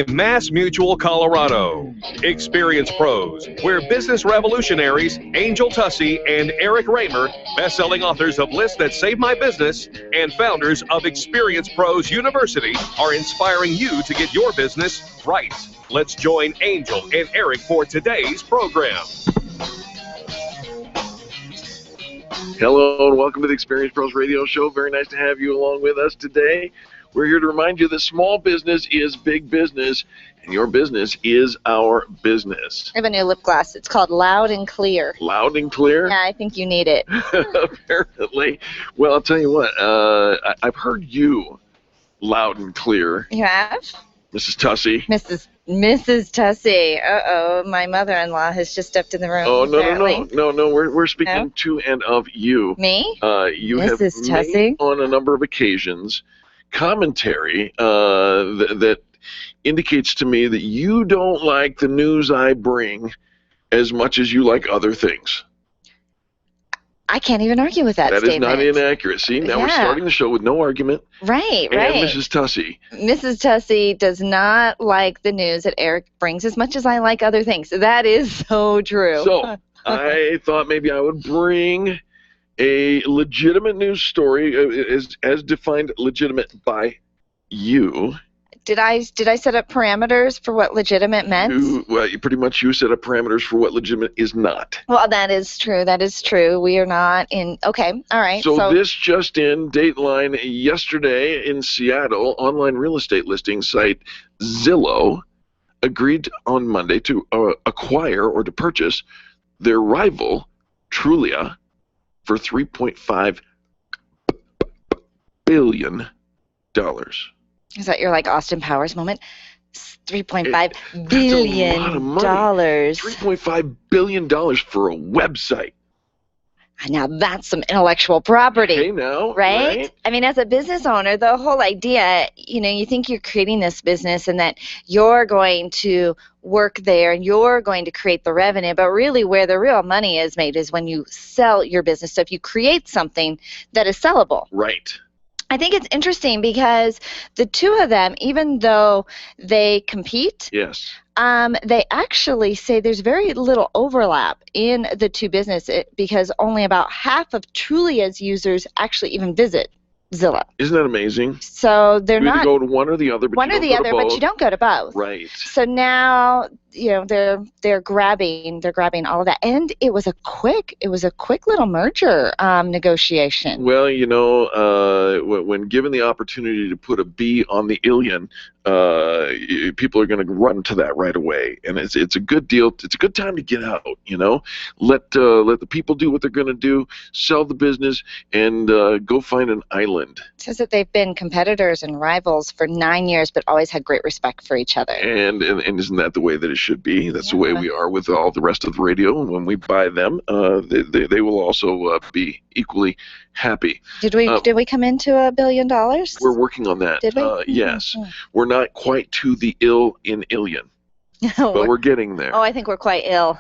Mass Mutual Colorado. Experience Pros, where business revolutionaries Angel Tussey and Eric Raymer, best-selling authors of Lists That Saved My Business and founders of Experience Pros University, are inspiring you to get your business right. Let's join Angel and Eric for today's program. Hello and welcome to the Experience Pros Radio Show. Very nice to have you along with us today. We're here to remind you that small business is big business, and your business is our business. I have a new lip gloss. It's called Loud and Clear. Loud and Clear? Yeah, I think you need it. Apparently. Well, I'll tell you what. I've heard you loud and clear. You have? Mrs. Tussey. Mrs. Tussey. Uh-oh, my mother-in-law has just stepped in the room. Oh, apparently. no. We're speaking to and of you. Me? You Mrs. have Tussey? made on a number of occasions commentary that indicates to me that you don't like the news I bring as much as you like other things. I can't even argue with that statement. That is not inaccurate. See, now we're starting the show with no argument. Right. And Mrs. Tussey. Mrs. Tussey does not like the news that Eric brings as much as I like other things. That is so true. So I thought maybe I would bring a legitimate news story, as defined legitimate by you. Did I set up parameters for what legitimate meant? Well, pretty much you set up parameters for what legitimate is not. Well, that is true. We are not in. Okay, all right. So this just in, Dateline yesterday in Seattle, online real estate listing site Zillow agreed on Monday to acquire or to purchase their rival, Trulia, for $3.5 billion. Is that your Austin Powers moment? $3.5 billion. That's a lot of money. $3.5 billion for a website. Now that's some intellectual property. Hey, now, right? I mean, as a business owner, the whole idea, you think you're creating this business and that you're going to work there and you're going to create the revenue, but really where the real money is made is when you sell your business. So if you create something that is sellable. Right. I think it's interesting because the two of them, even though they compete, yes, they actually say there's very little overlap in the two businesses because only about half of Trulia's users actually even visit Zillow. Isn't that amazing? So they're not. You go to one or the other, but but you don't go to both. Right. So now they're grabbing all of that, and it was a quick little merger negotiation. Well, when given the opportunity to put a B on the Ilion, people are going to run to that right away, and it's a good deal. It's a good time to get out. Let the people do what they're going to do, sell the business, and go find an island. It says that they've been competitors and rivals for 9 years, but always had great respect for each other. And isn't that the way that it should be? That's the way we are with all the rest of the radio. And when we buy them, they will also be equally happy. Did we come into $1 billion? We're working on that. Did we? Yes. We're not quite to the ill in Ilion, but we're getting there. Oh, I think we're quite ill.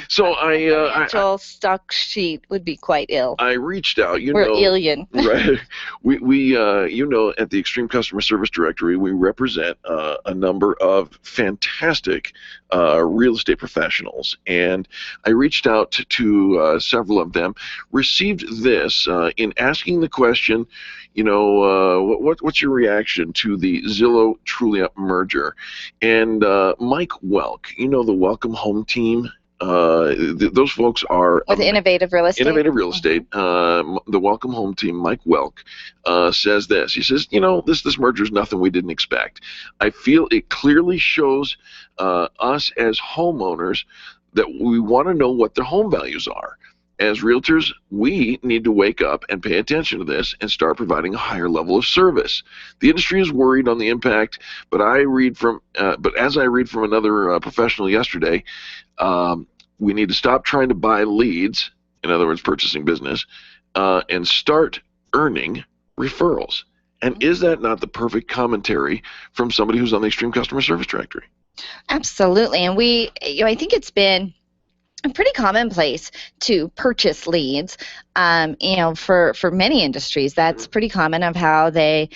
So financial stock sheet would be quite ill. I reached out. We're alien. Right. We at the Extreme Customer Service Directory, we represent a number of fantastic real estate professionals, and I reached out to several of them. Received this in asking the question, what's your reaction to the Zillow Trulia merger? And Mike Welk, the Welcome Home team. Those folks are with Innovative Real Estate. Innovative Real Estate. The Welcome Home team, Mike Welk, says this. He says, this merger is nothing we didn't expect. I feel it clearly shows us as homeowners that we want to know what their home values are. As realtors, we need to wake up and pay attention to this and start providing a higher level of service. The industry is worried on the impact, but as I read from another professional yesterday, we need to stop trying to buy leads, in other words, purchasing business, and start earning referrals. And is that not the perfect commentary from somebody who's on the Extreme Customer Service Directory? Absolutely. And I think it's been pretty commonplace to purchase leads. For many industries, that's pretty common of how they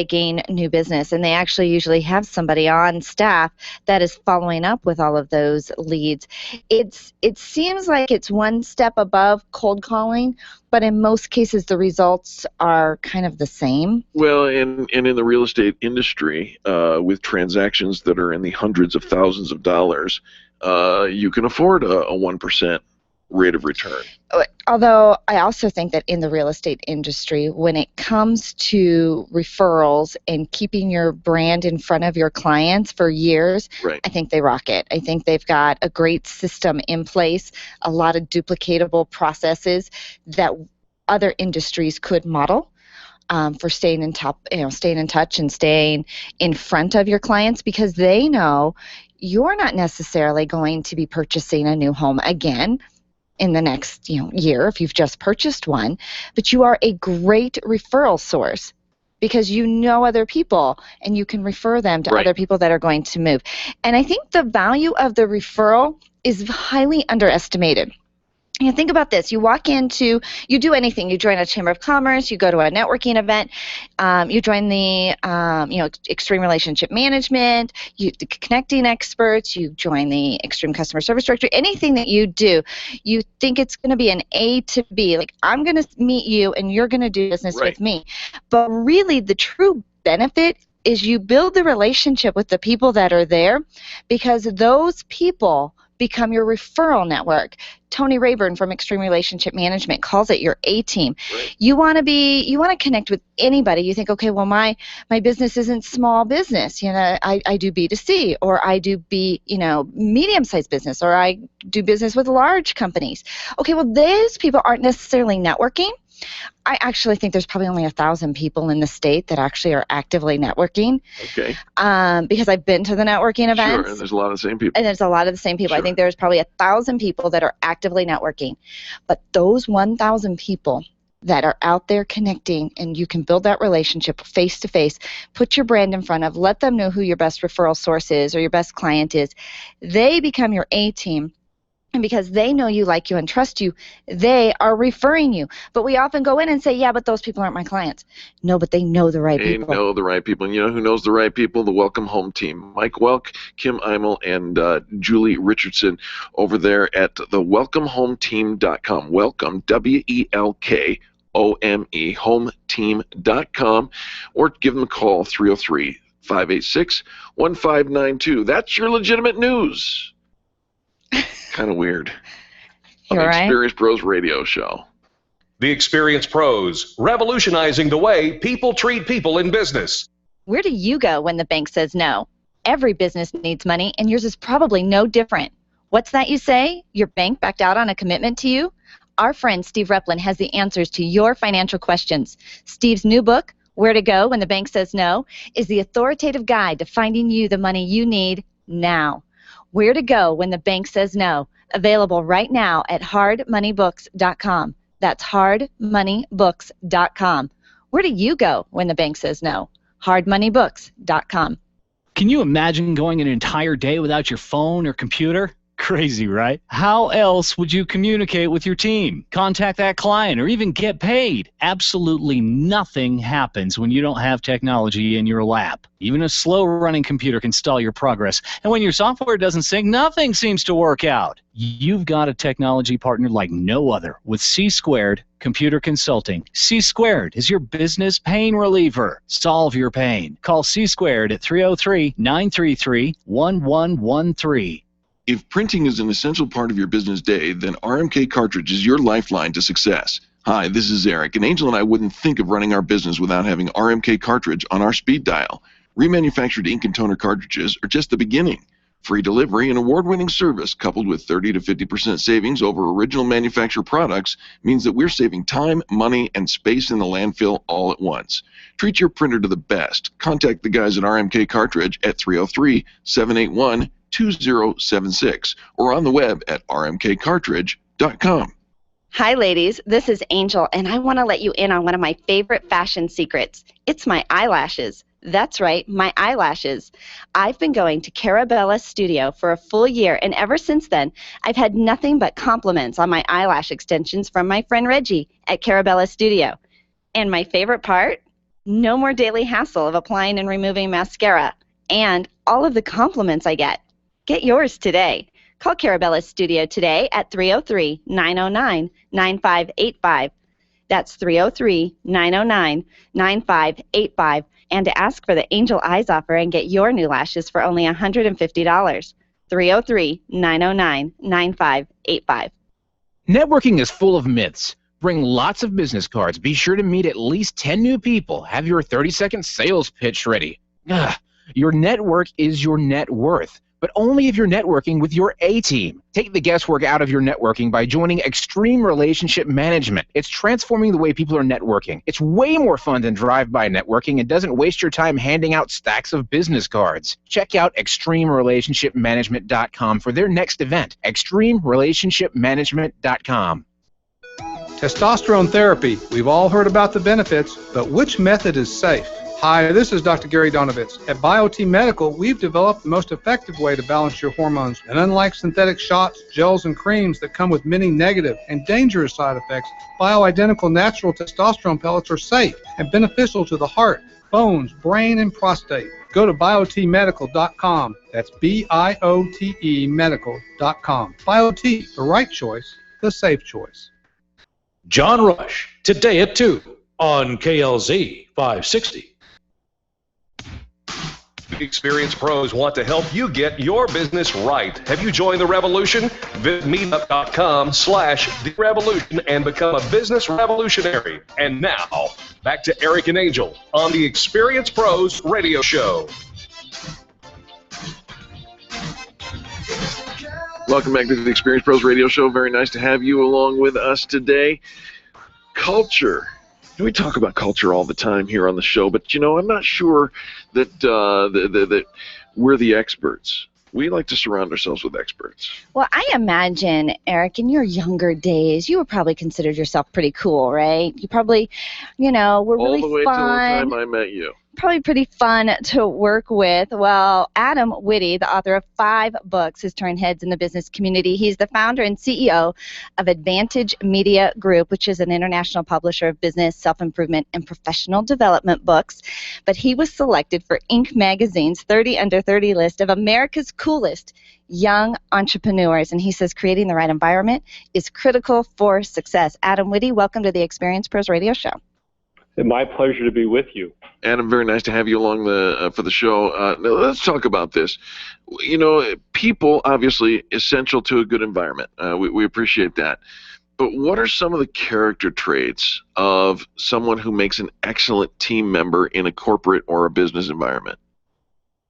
gain new business, and they actually usually have somebody on staff that is following up with all of those leads. It seems like it's one step above cold calling, but in most cases the results are kind of the same. Well, and in the real estate industry, with transactions that are in the hundreds of thousands of dollars, you can afford a 1% rate of return. Although I also think that in the real estate industry, when it comes to referrals and keeping your brand in front of your clients for years, right. I think they rock it. I think they've got a great system in place, a lot of duplicatable processes that other industries could model. For staying in touch and staying in front of your clients, because they know you're not necessarily going to be purchasing a new home again in the next year if you've just purchased one, but you are a great referral source because you know other people and you can refer them to other people that are going to move. And I think the value of the referral is highly underestimated. Think about this. You do anything. You join a chamber of commerce, you go to a networking event, you join the, extreme relationship management, the connecting experts, you join the extreme customer service directory, anything that you do, you think it's going to be an A to B. Like, I'm going to meet you and you're going to do business with me. But really, the true benefit is you build the relationship with the people that are there, because those people become your referral network. Tony Rayburn from Extreme Relationship Management calls it your A-team. Right. You want to connect with anybody. You think, okay, well, my business isn't small business. I do B2C, or I do medium-sized business, or I do business with large companies. Okay, well, those people aren't necessarily networking. I actually think there's probably only 1,000 people in the state that actually are actively networking. Okay. Because I've been to the networking events. Sure, and there's a lot of the same people. And there's a lot of the same people. Sure. I think there's probably 1,000 people that are actively networking. But those 1,000 people that are out there connecting, and you can build that relationship face to face, put your brand in front of, let them know who your best referral source is or your best client is. They become your A-team. And because they know you, like you, and trust you, they are referring you. But we often go in and say, yeah, but those people aren't my clients. No, but they know the right people. They know the right people. And you know who knows the right people? The Welcome Home team. Mike Welk, Kim Eimel, and Julie Richardson over there at the welcomehometeam.com. Welcome, WELKOME, hometeam.com. Or give them a call, 303-586-1592. That's your legitimate news. Kind of weird. On the Experience Pros radio show. The Experience Pros, revolutionizing the way people treat people in business. Where do you go when the bank says no? Every business needs money, and yours is probably no different. What's that you say? Your bank backed out on a commitment to you? Our friend Steve Replin has the answers to your financial questions. Steve's new book, Where to Go When the Bank Says No, is the authoritative guide to finding you the money you need now. Where to Go When the Bank Says No, available right now at hardmoneybooks.com. That's hardmoneybooks.com. Where do you go when the bank says no? hardmoneybooks.com. Can you imagine going an entire day without your phone or computer? Crazy, right? How else would you communicate with your team, contact that client, or even get paid? Absolutely nothing happens when you don't have technology in your lap. Even a slow-running computer can stall your progress. And when your software doesn't sync, nothing seems to work out. You've got a technology partner like no other with C² Computer Consulting. C² is your business pain reliever. Solve your pain. Call C² at 303-933-1113. If printing is an essential part of your business day, then RMK Cartridge is your lifeline to success. Hi, this is Eric, and Angel and I wouldn't think of running our business without having RMK Cartridge on our speed dial. Remanufactured ink and toner cartridges are just the beginning. Free delivery and award-winning service coupled with 30 to 50% savings over original manufacturer products means that we're saving time, money, and space in the landfill all at once. Treat your printer to the best. Contact the guys at RMK Cartridge at 303-781-2076 or on the web at rmkcartridge.com. Hi, ladies. This is Angel, and I want to let you in on one of my favorite fashion secrets. It's my eyelashes. That's right, my eyelashes. I've been going to Carabella Studio for a full year, and ever since then, I've had nothing but compliments on my eyelash extensions from my friend Reggie at Carabella Studio. And my favorite part? No more daily hassle of applying and removing mascara, and all of the compliments I get. Get yours today. Call Carabella Studio today at 303-909-9585. That's 303-909-9585. And to ask for the Angel Eyes offer and get your new lashes for only $150. 303-909-9585. Networking is full of myths. Bring lots of business cards. Be sure to meet at least 10 new people. Have your 30-second sales pitch ready. Your network is your net worth, but only if you're networking with your A-team. Take the guesswork out of your networking by joining Extreme Relationship Management. It's transforming the way people are networking. It's way more fun than drive-by networking and doesn't waste your time handing out stacks of business cards. Check out ExtremeRelationshipManagement.com for their next event. ExtremeRelationshipManagement.com. Testosterone therapy. We've all heard about the benefits, but which method is safe? Hi, this is Dr. Gary Donovitz. At BioT Medical, we've developed the most effective way to balance your hormones. And unlike synthetic shots, gels, and creams that come with many negative and dangerous side effects, bioidentical natural testosterone pellets are safe and beneficial to the heart, bones, brain, and prostate. Go to biotmedical.com. That's BIOTE medical.com. BioT, the right choice, the safe choice. John Rush, today at 2 on KLZ 560. Experienced pros want to help you get your business right. Have you joined the revolution? Visit meetup.com/therevolution and become a business revolutionary. And now, back to Eric and Angel on the Experienced Pros Radio Show. Welcome back to the Experienced Pros Radio Show. Very nice to have you along with us today. Culture. We talk about culture all the time here on the show, but, I'm not sure that that we're the experts. We like to surround ourselves with experts. Well, I imagine, Eric, in your younger days, you were probably considered yourself pretty cool, right? You probably, were really fun. All the way till the time I met you. Probably pretty fun to work with. Well, Adam Witty, the author of 5 books, has turned heads in the business community. He's the founder and CEO of Advantage Media Group, which is an international publisher of business, self-improvement, and professional development books. But he was selected for Inc. magazine's 30 Under 30 list of America's coolest young entrepreneurs. And he says creating the right environment is critical for success. Adam Witty, welcome to the Experience Pros Radio Show. My pleasure to be with you. Adam, very nice to have you along for the show. Now let's talk about this. People, obviously, essential to a good environment. We appreciate that. But what are some of the character traits of someone who makes an excellent team member in a corporate or a business environment?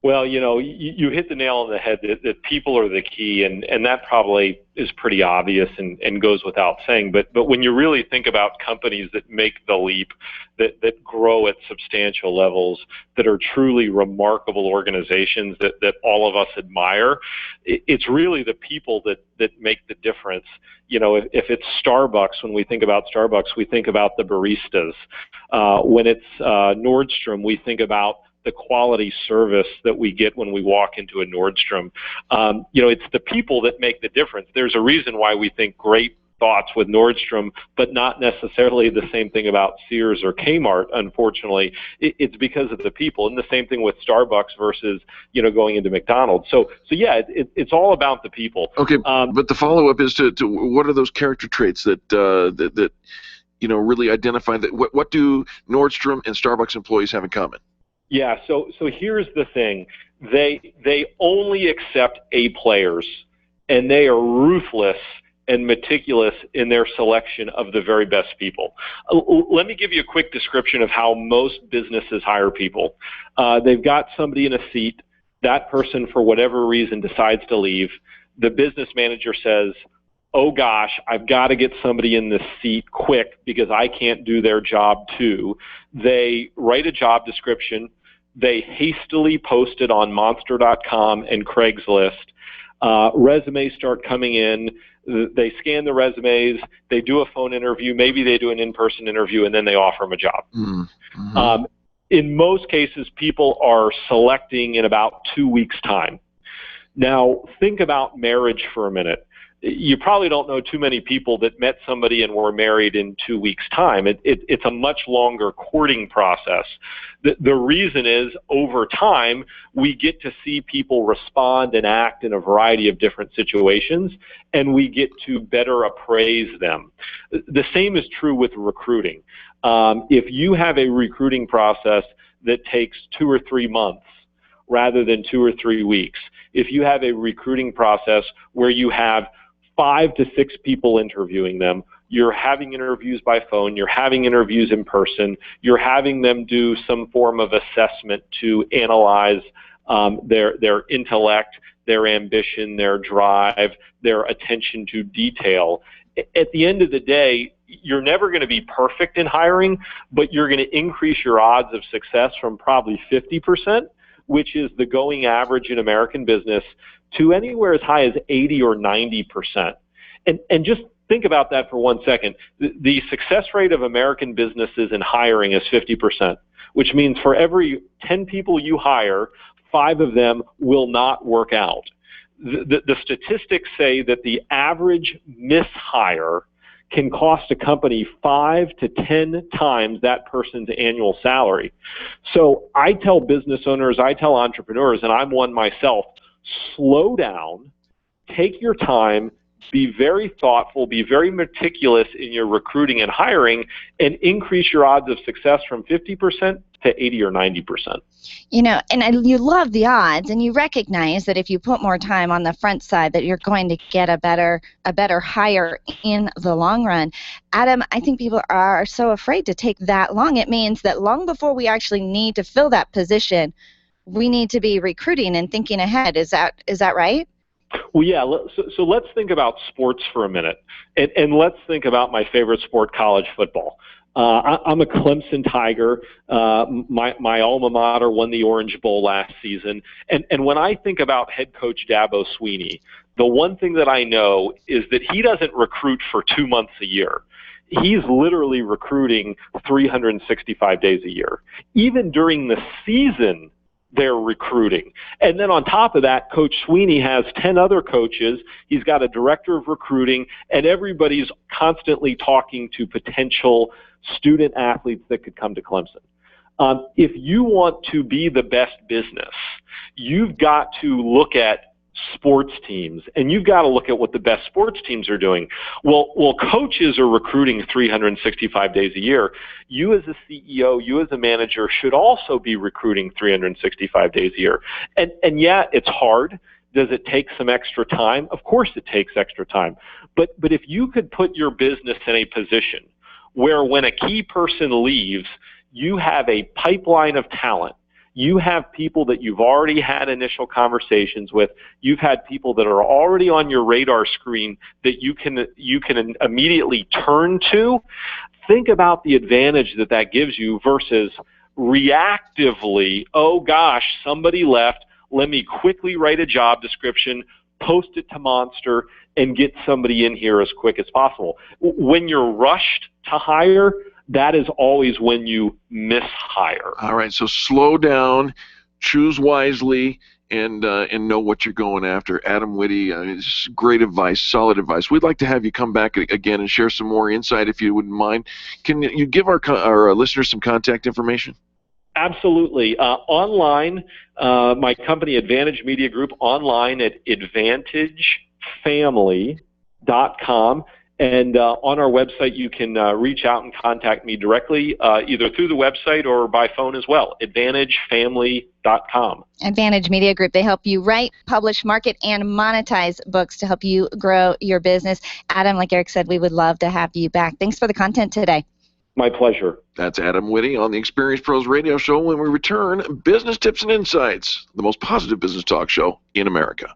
Well, you hit the nail on the head that people are the key, and that probably is pretty obvious and goes without saying. But when you really think about companies that make the leap, that grow at substantial levels, that are truly remarkable organizations that all of us admire, it's really the people that make the difference. If it's Starbucks, when we think about Starbucks, we think about the baristas. When it's Nordstrom, we think about the quality service that we get when we walk into a Nordstrom. It's the people that make the difference. There's a reason why we think great thoughts with Nordstrom, but not necessarily the same thing about Sears or Kmart, unfortunately. It's because of the people. And the same thing with Starbucks versus, going into McDonald's. So yeah, it's all about the people. Okay, but the follow-up is to what are those character traits that really identify that? What do Nordstrom and Starbucks employees have in common? Yeah, so here's the thing. They only accept A players, and they are ruthless and meticulous in their selection of the very best people. Let me give you a quick description of how most businesses hire people. They've got somebody in a seat. That person, for whatever reason, decides to leave. The business manager says, oh gosh, I've got to get somebody in this seat quick because I can't do their job too. They write a job description. They hastily post it on Monster.com and Craigslist. Resumes start coming in. They scan the resumes. They do a phone interview. Maybe they do an in-person interview, and then they offer them a job. Mm-hmm. In most cases, people are selecting in about 2 weeks' time. Now, think about marriage for a minute. You probably don't know too many people that met somebody and were married in 2 weeks' time. It's a much longer courting process. The reason is, over time, we get to see people respond and act in a variety of different situations, and we get to better appraise them. The same is true with recruiting. If you have a recruiting process that takes 2 or 3 months rather than 2 or 3 weeks, if you have a recruiting process where you have 5 to 6 people interviewing them, you're having interviews by phone, you're having interviews in person, you're having them do some form of assessment to analyze their intellect, their ambition, their drive, their attention to detail. At the end of the day, you're never going to be perfect in hiring, but you're going to increase your odds of success from probably 50%, which is the going average in American business, to anywhere as high as 80 or 90%. And just think about that for 1 second. The success rate of American businesses in hiring is 50%, which means for every 10 people you hire, 5 of them will not work out. The statistics say that the average mishire can cost a company 5 to 10 times that person's annual salary. So I tell business owners, I tell entrepreneurs, and I'm one myself, slow down, take your time, be very thoughtful, be very meticulous in your recruiting and hiring, and increase your odds of success from 50% to 80 or 90%. You know, and you love the odds, and you recognize that if you put more time on the front side, that you're going to get a better hire in the long run. Adam, I think people are so afraid to take that long. It means that long before we actually need to fill that position, we need to be recruiting and thinking ahead. Is that right? Well, yeah. So let's think about sports for a minute, and let's think about my favorite sport, college football. I'm a Clemson Tiger. My alma mater won the Orange Bowl last season. And when I think about head coach Dabo Swinney, the one thing that I know is that he doesn't recruit for 2 months a year. He's literally recruiting 365 days a year. Even during the season, they're recruiting. And then on top of that, Coach Swinney has 10 other coaches. He's got a director of recruiting, and everybody's constantly talking to potential student athletes that could come to Clemson. If you want to be the best business, you've got to look at sports teams, and you've got to look at what the best sports teams are doing. Well, coaches are recruiting 365 days a year. You as a CEO, you as a manager should also be recruiting 365 days a year. And yeah, it's hard. Does it take some extra time? Of course it takes extra time. But if you could put your business in a position where when a key person leaves, you have a pipeline of talent. You have people that you've already had initial conversations with. You've had people that are already on your radar screen that you can immediately turn to. Think about the advantage that gives you versus reactively, oh gosh, somebody left, let me quickly write a job description, post it to Monster, and get somebody in here as quick as possible. When you're rushed to hire, that is always when you mishire. All right, so slow down, choose wisely, and know what you're going after. Adam Witty, it's great advice, solid advice. We'd like to have you come back again and share some more insight if you wouldn't mind. Can you give our listeners some contact information? Absolutely. Online, my company, Advantage Media Group, online at AdvantageFamily.com. And on our website, you can reach out and contact me directly, either through the website or by phone as well, AdvantageFamily.com. Advantage Media Group, they help you write, publish, market, and monetize books to help you grow your business. Adam, like Eric said, we would love to have you back. Thanks for the content today. My pleasure. That's Adam Witty on the Experience Pros Radio Show. When we return, business tips and insights, the most positive business talk show in America.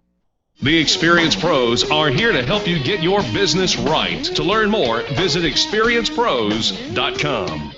The Experience Pros are here to help you get your business right. To learn more, visit experiencepros.com.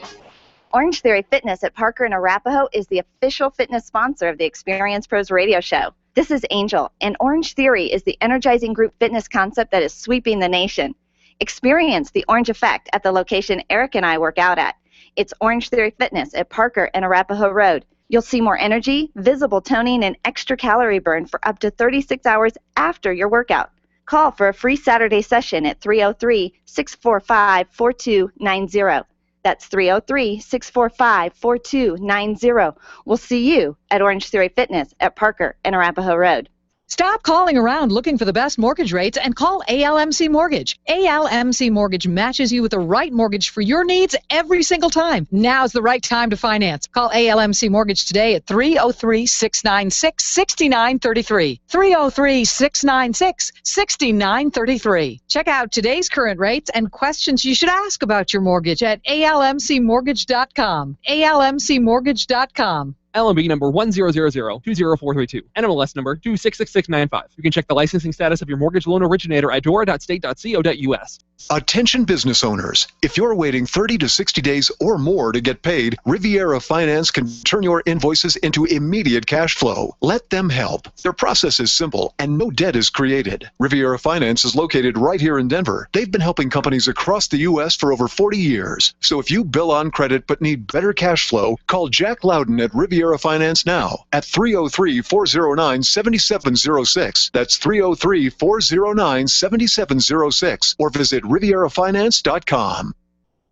Orange Theory Fitness at Parker and Arapahoe is the official fitness sponsor of the Experience Pros radio show. This is Angel, and Orange Theory is the energizing group fitness concept that is sweeping the nation. Experience the Orange Effect at the location Eric and I work out at. It's Orange Theory Fitness at Parker and Arapahoe Road. You'll see more energy, visible toning, and extra calorie burn for up to 36 hours after your workout. Call for a free Saturday session at 303-645-4290. That's 303-645-4290. We'll see you at Orange Theory Fitness at Parker and Arapahoe Road. Stop calling around looking for the best mortgage rates and call ALMC Mortgage. ALMC Mortgage matches you with the right mortgage for your needs every single time. Now's the right time to finance. Call ALMC Mortgage today at 303-696-6933. 303-696-6933. Check out today's current rates and questions you should ask about your mortgage at almcmortgage.com. almcmortgage.com. LMB number 100020432, NMLS number 266695. You can check the licensing status of your mortgage loan originator at dora.state.co.us. Attention business owners. If you're waiting 30 to 60 days or more to get paid, Riviera Finance can turn your invoices into immediate cash flow. Let them help. Their process is simple and no debt is created. Riviera Finance is located right here in Denver. They've been helping companies across the U.S. for over 40 years. So if you bill on credit but need better cash flow, call Jack Loudon at Riviera Finance now at 303-409-7706. That's 303-409-7706. Or visit RivieraFinance.com.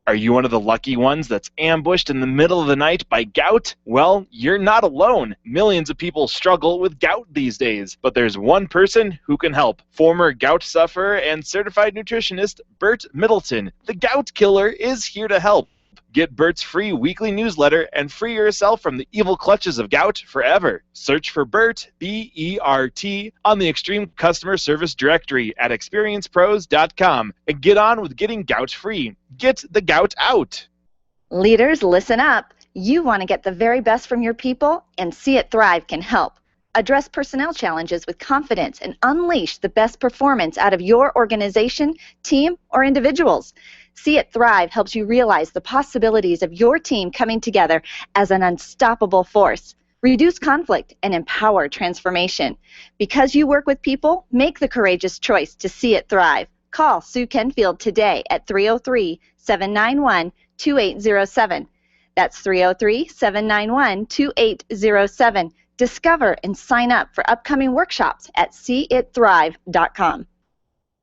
Are you one of the lucky ones that's ambushed in the middle of the night by gout? Well, you're not alone. Millions of people struggle with gout these days, but there's one person who can help. Former gout sufferer and certified nutritionist Bert Middleton, the gout killer, is here to help. Get Bert's free weekly newsletter and free yourself from the evil clutches of gout forever. Search for Bert, B-E-R-T, on the Extreme Customer Service Directory at experiencepros.com and get on with getting gout free. Get the gout out. Leaders, listen up. You want to get the very best from your people, and See It Thrive can help. Address personnel challenges with confidence and unleash the best performance out of your organization, team, or individuals. See It Thrive helps you realize the possibilities of your team coming together as an unstoppable force. Reduce conflict and empower transformation. Because you work with people, make the courageous choice to see it thrive. Call Sue Kenfield today at 303-791-2807. That's 303-791-2807. Discover and sign up for upcoming workshops at seeitthrive.com.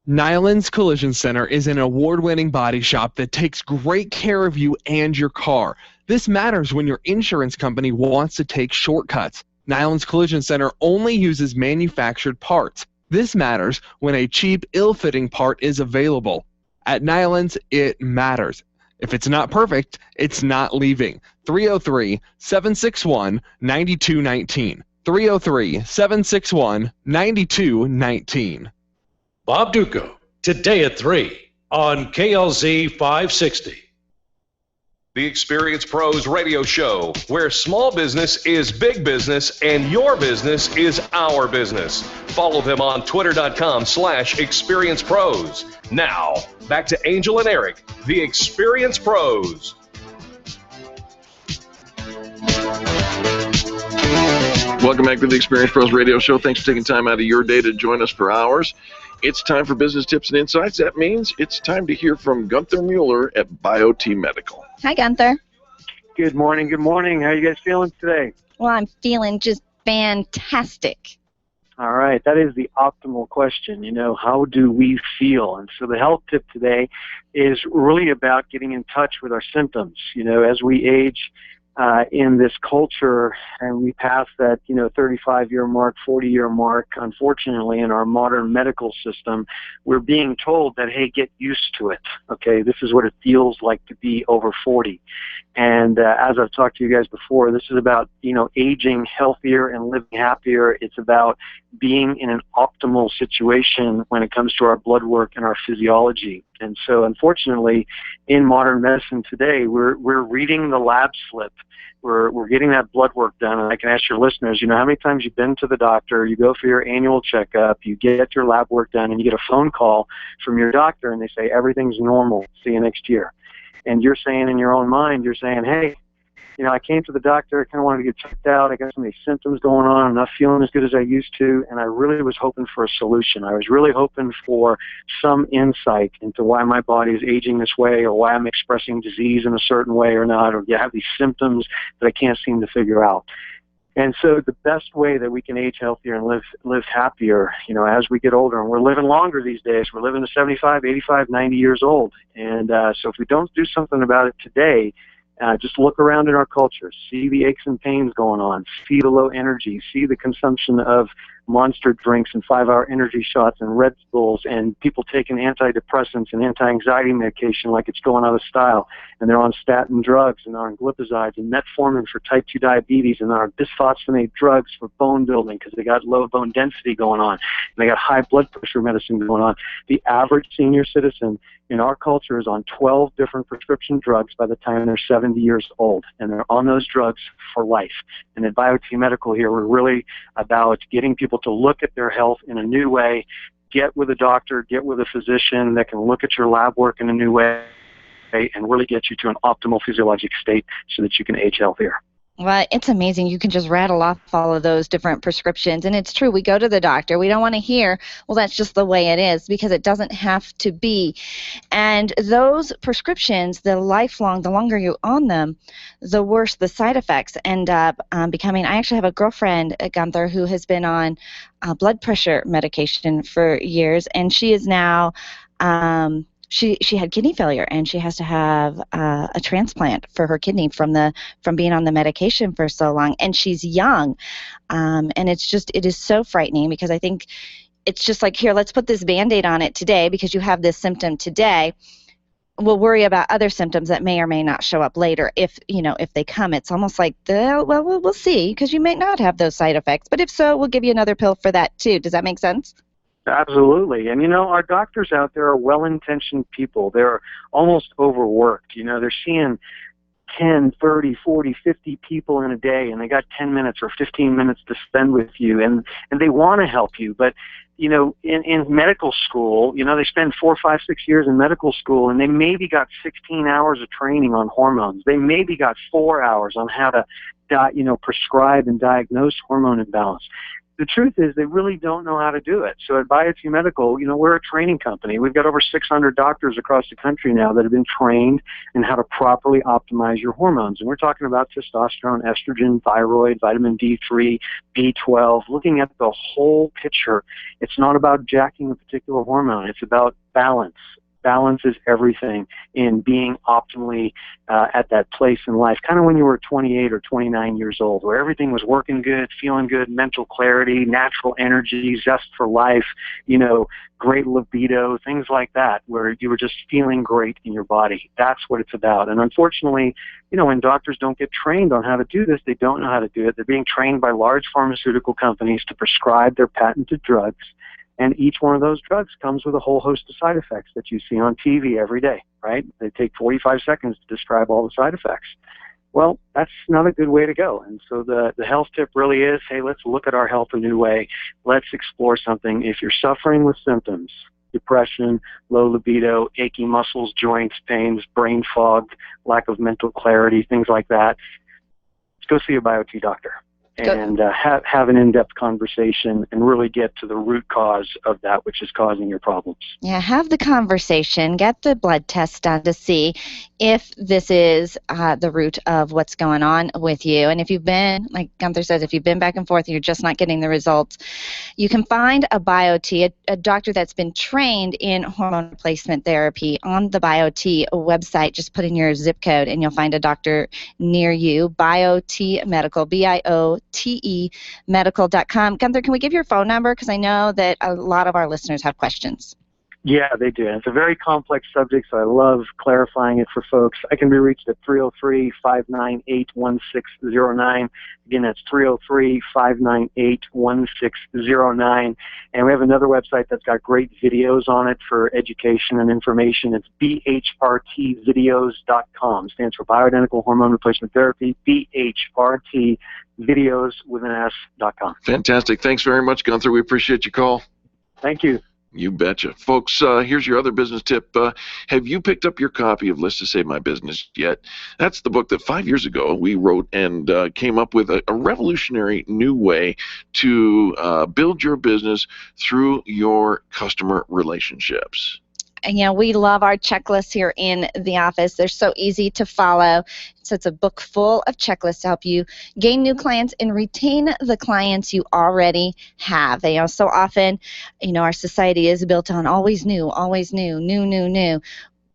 Nyland's Collision Center is an award-winning body shop that takes great care of you and your car. This matters when your insurance company wants to take shortcuts. Nyland's Collision Center only uses manufactured parts. This matters when a cheap, ill-fitting part is available. At Nyland's, it matters. If it's not perfect, it's not leaving. 303-761-9219. 303-761-9219. Bob Duco, today at 3 on KLZ 560. The Experience Pros radio show, where small business is big business and your business is our business. Follow them on twitter.com/experiencepros. Now, back to Angel and Eric, the Experience Pros. Welcome back to the Experience Pros radio show. Thanks for taking time out of your day to join us for ours. It's time for business tips and insights. That means it's time to hear from Gunther Mueller at BioT Medical. Hi, Gunther. Good morning. Good morning. How are you guys feeling today? Well, I'm feeling just fantastic. All right. That is the optimal question. You know, how do we feel? And so the health tip today is really about getting in touch with our symptoms. You know, as we age in this culture and we pass that, 35-year mark, 40-year mark, unfortunately, in our modern medical system, we're being told that, hey, get used to it. Okay, this is what it feels like to be over 40. And as I've talked to you guys before, this is about, aging healthier and living happier. It's about being in an optimal situation when it comes to our blood work and our physiology. And so, unfortunately, in modern medicine today, we're reading the lab slip. We're getting that blood work done. And I can ask your listeners, how many times you've been to the doctor, you go for your annual checkup, you get your lab work done, and you get a phone call from your doctor, and they say, everything's normal. See you next year. And you're saying in your own mind, you're saying, hey, I came to the doctor. I kind of wanted to get checked out. I got so many symptoms going on. I'm not feeling as good as I used to, and I really was hoping for a solution. I was really hoping for some insight into why my body is aging this way, or why I'm expressing disease in a certain way or not, or you have these symptoms that I can't seem to figure out. And so the best way that we can age healthier and live happier, as we get older, and we're living longer these days. We're living to 75, 85, 90 years old. And so if we don't do something about it today, just look around in our culture, see the aches and pains going on, see the low energy, see the consumption of monster drinks and 5-hour energy shots and Red Bulls, and people taking antidepressants and anti-anxiety medication like it's going out of style, and they're on statin drugs and they're on glipizide and metformin for type 2 diabetes, and they're on bisphosphonate drugs for bone building because they got low bone density going on, and they got high blood pressure medicine going on. The average senior citizen in our culture is on 12 different prescription drugs by the time they're 70 years old, and they're on those drugs for life. And at BioT Medical here, we're really about getting people to look at their health in a new way, get with a doctor, get with a physician that can look at your lab work in a new way, and really get you to an optimal physiologic state so that you can age healthier. Well, it's amazing. You can just rattle off all of those different prescriptions. And it's true, we go to the doctor. We don't want to hear, well, that's just the way it is, because it doesn't have to be. And those prescriptions, the longer you're on them, the worse the side effects end up becoming. I actually have a girlfriend, Gunther, who has been on blood pressure medication for years, and she is now She had kidney failure, and she has to have a transplant for her kidney from being on the medication for so long. And she's young, and it is so frightening, because I think it's just like, here, let's put this Band-Aid on it today because you have this symptom today. We'll worry about other symptoms that may or may not show up later if they come. It's almost like, we'll see, because you may not have those side effects. But if so, we'll give you another pill for that too. Does that make sense? Absolutely. And, our doctors out there are well-intentioned people. They're almost overworked. They're seeing 10, 30, 40, 50 people in a day, and they got 10 minutes or 15 minutes to spend with you, and they want to help you. But, in medical school, they spend 4, 5, 6 years in medical school, and they maybe got 16 hours of training on hormones. They maybe got 4 hours on how to, prescribe and diagnose hormone imbalance. The truth is, they really don't know how to do it. So at BioT Medical, we're a training company. We've got over 600 doctors across the country now that have been trained in how to properly optimize your hormones. And we're talking about testosterone, estrogen, thyroid, vitamin D3, B12, looking at the whole picture. It's not about jacking a particular hormone. It's about balance. Balance is everything in being optimally at that place in life, kind of when you were 28 or 29 years old, where everything was working good, feeling good, mental clarity, natural energy, zest for life, great libido, things like that, where you were just feeling great in your body. That's what it's about. And unfortunately, when doctors don't get trained on how to do this, they don't know how to do it. They're being trained by large pharmaceutical companies to prescribe their patented drugs. And each one of those drugs comes with a whole host of side effects that you see on TV every day, right? They take 45 seconds to describe all the side effects. Well, that's not a good way to go. And so the health tip really is, hey, let's look at our health a new way. Let's explore something. If you're suffering with symptoms, depression, low libido, achy muscles, joints, pains, brain fog, lack of mental clarity, things like that, let's go see a BioT doctor. And have an in-depth conversation and really get to the root cause of that which is causing your problems. Yeah, have the conversation, get the blood test done to see if this is the root of what's going on with you. And if you've been, like Gunther says, if you've been back and forth and you're just not getting the results, you can find a BioT, a doctor that's been trained in hormone replacement therapy on the BioT website. Just put in your zip code and you'll find a doctor near you. BioT Medical, BioTE medical.com. Gunther, can we give your phone number? Because I know that a lot of our listeners have questions. Yeah, they do. And it's a very complex subject, so I love clarifying it for folks. I can be reached at 303-598-1609. Again, that's 303-598-1609. And we have another website that's got great videos on it for education and information. It's bhrtvideos.com. It stands for Bioidentical Hormone Replacement Therapy, bhrtvideos.com. Fantastic. Thanks very much, Gunther. We appreciate your call. Thank you. You betcha. Folks, here's your other business tip. Have you picked up your copy of List to Save My Business yet? That's the book that 5 years ago we wrote and came up with a revolutionary new way to build your business through your customer relationships. And we love our checklists here in the office. They're so easy to follow. So it's a book full of checklists to help you gain new clients and retain the clients you already have. So often, our society is built on always new, new.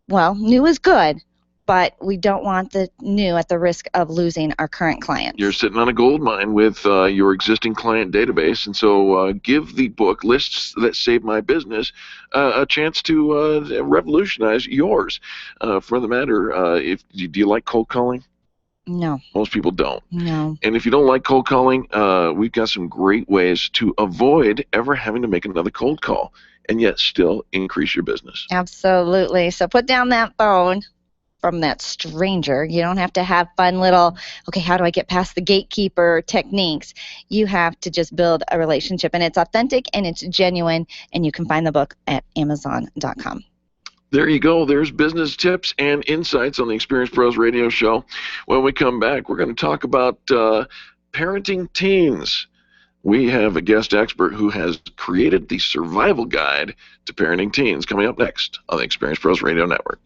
Well, new is good, but we don't want the new at the risk of losing our current clients. You're sitting on a gold mine with your existing client database, and so give the book, Lists That Save My Business, a chance to revolutionize yours. For the matter, do you like cold calling? No. Most people don't. No. And if you don't like cold calling, we've got some great ways to avoid ever having to make another cold call and yet still increase your business. Absolutely. So put down that phone from that stranger. You don't have to have fun little, okay, how do I get past the gatekeeper techniques? You have to just build a relationship, and it's authentic and it's genuine, and you can find the book at Amazon.com. There you go. There's business tips and insights on the Experience Pros Radio Show. When we come back, we're going to talk about parenting teens. We have a guest expert who has created the survival guide to parenting teens, coming up next on the Experience Pros Radio Network.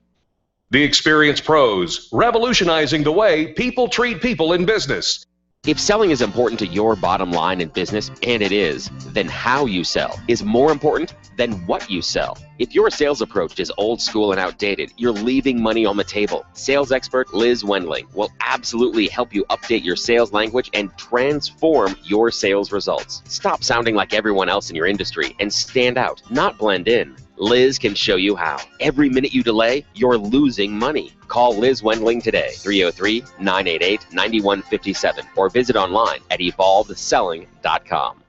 The Experience Pros, revolutionizing the way people treat people in business. If selling is important to your bottom line in business, and it is, then how you sell is more important than what you sell. If your sales approach is old school and outdated, you're leaving money on the table. Sales expert Liz Wendling will absolutely help you update your sales language and transform your sales results. Stop sounding like everyone else in your industry and stand out, not blend in. Liz can show you how. Every minute you delay, you're losing money. Call Liz Wendling today, 303-988-9157, or visit online at evolvedselling.com.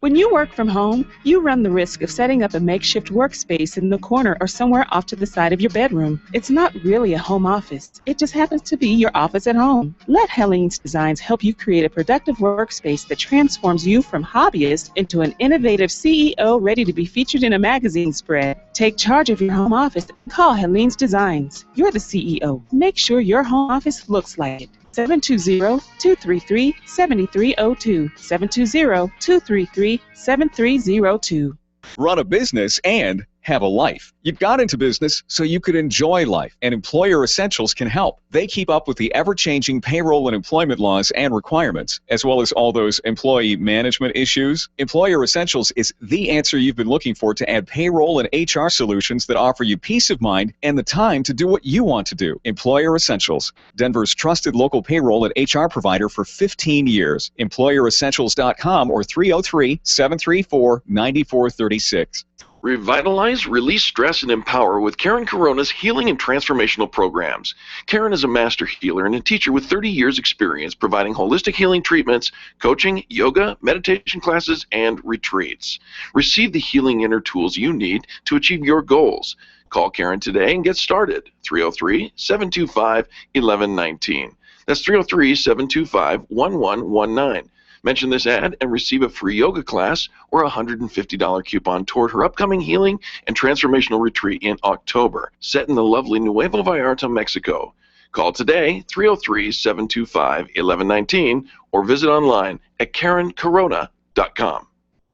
When you work from home, you run the risk of setting up a makeshift workspace in the corner or somewhere off to the side of your bedroom. It's not really a home office. It just happens to be your office at home. Let Helene's Designs help you create a productive workspace that transforms you from hobbyist into an innovative CEO ready to be featured in a magazine spread. Take charge of your home office and call Helene's Designs. You're the CEO. Make sure your home office looks like it. 720-233-7302. 720-233-7302. Run a business and have a life. You got into business so you could enjoy life, and Employer Essentials can help. They keep up with the ever-changing payroll and employment laws and requirements, as well as all those employee management issues. Employer Essentials is the answer you've been looking for to add payroll and HR solutions that offer you peace of mind and the time to do what you want to do. Employer Essentials, Denver's trusted local payroll and HR provider for 15 years. EmployerEssentials.com or 303-734-9436. Revitalize, release stress, and empower with Karen Corona's healing and transformational programs. Karen is a master healer and a teacher with 30 years experience providing holistic healing treatments, coaching, yoga, meditation classes, and retreats. Receive the healing inner tools you need to achieve your goals. Call Karen today and get started. 303-725-1119. That's 303-725-1119. Mention this ad and receive a free yoga class or a $150 coupon toward her upcoming healing and transformational retreat in October, set in the lovely Nuevo Vallarta, Mexico. Call today, 303-725-1119, or visit online at KarenCorona.com.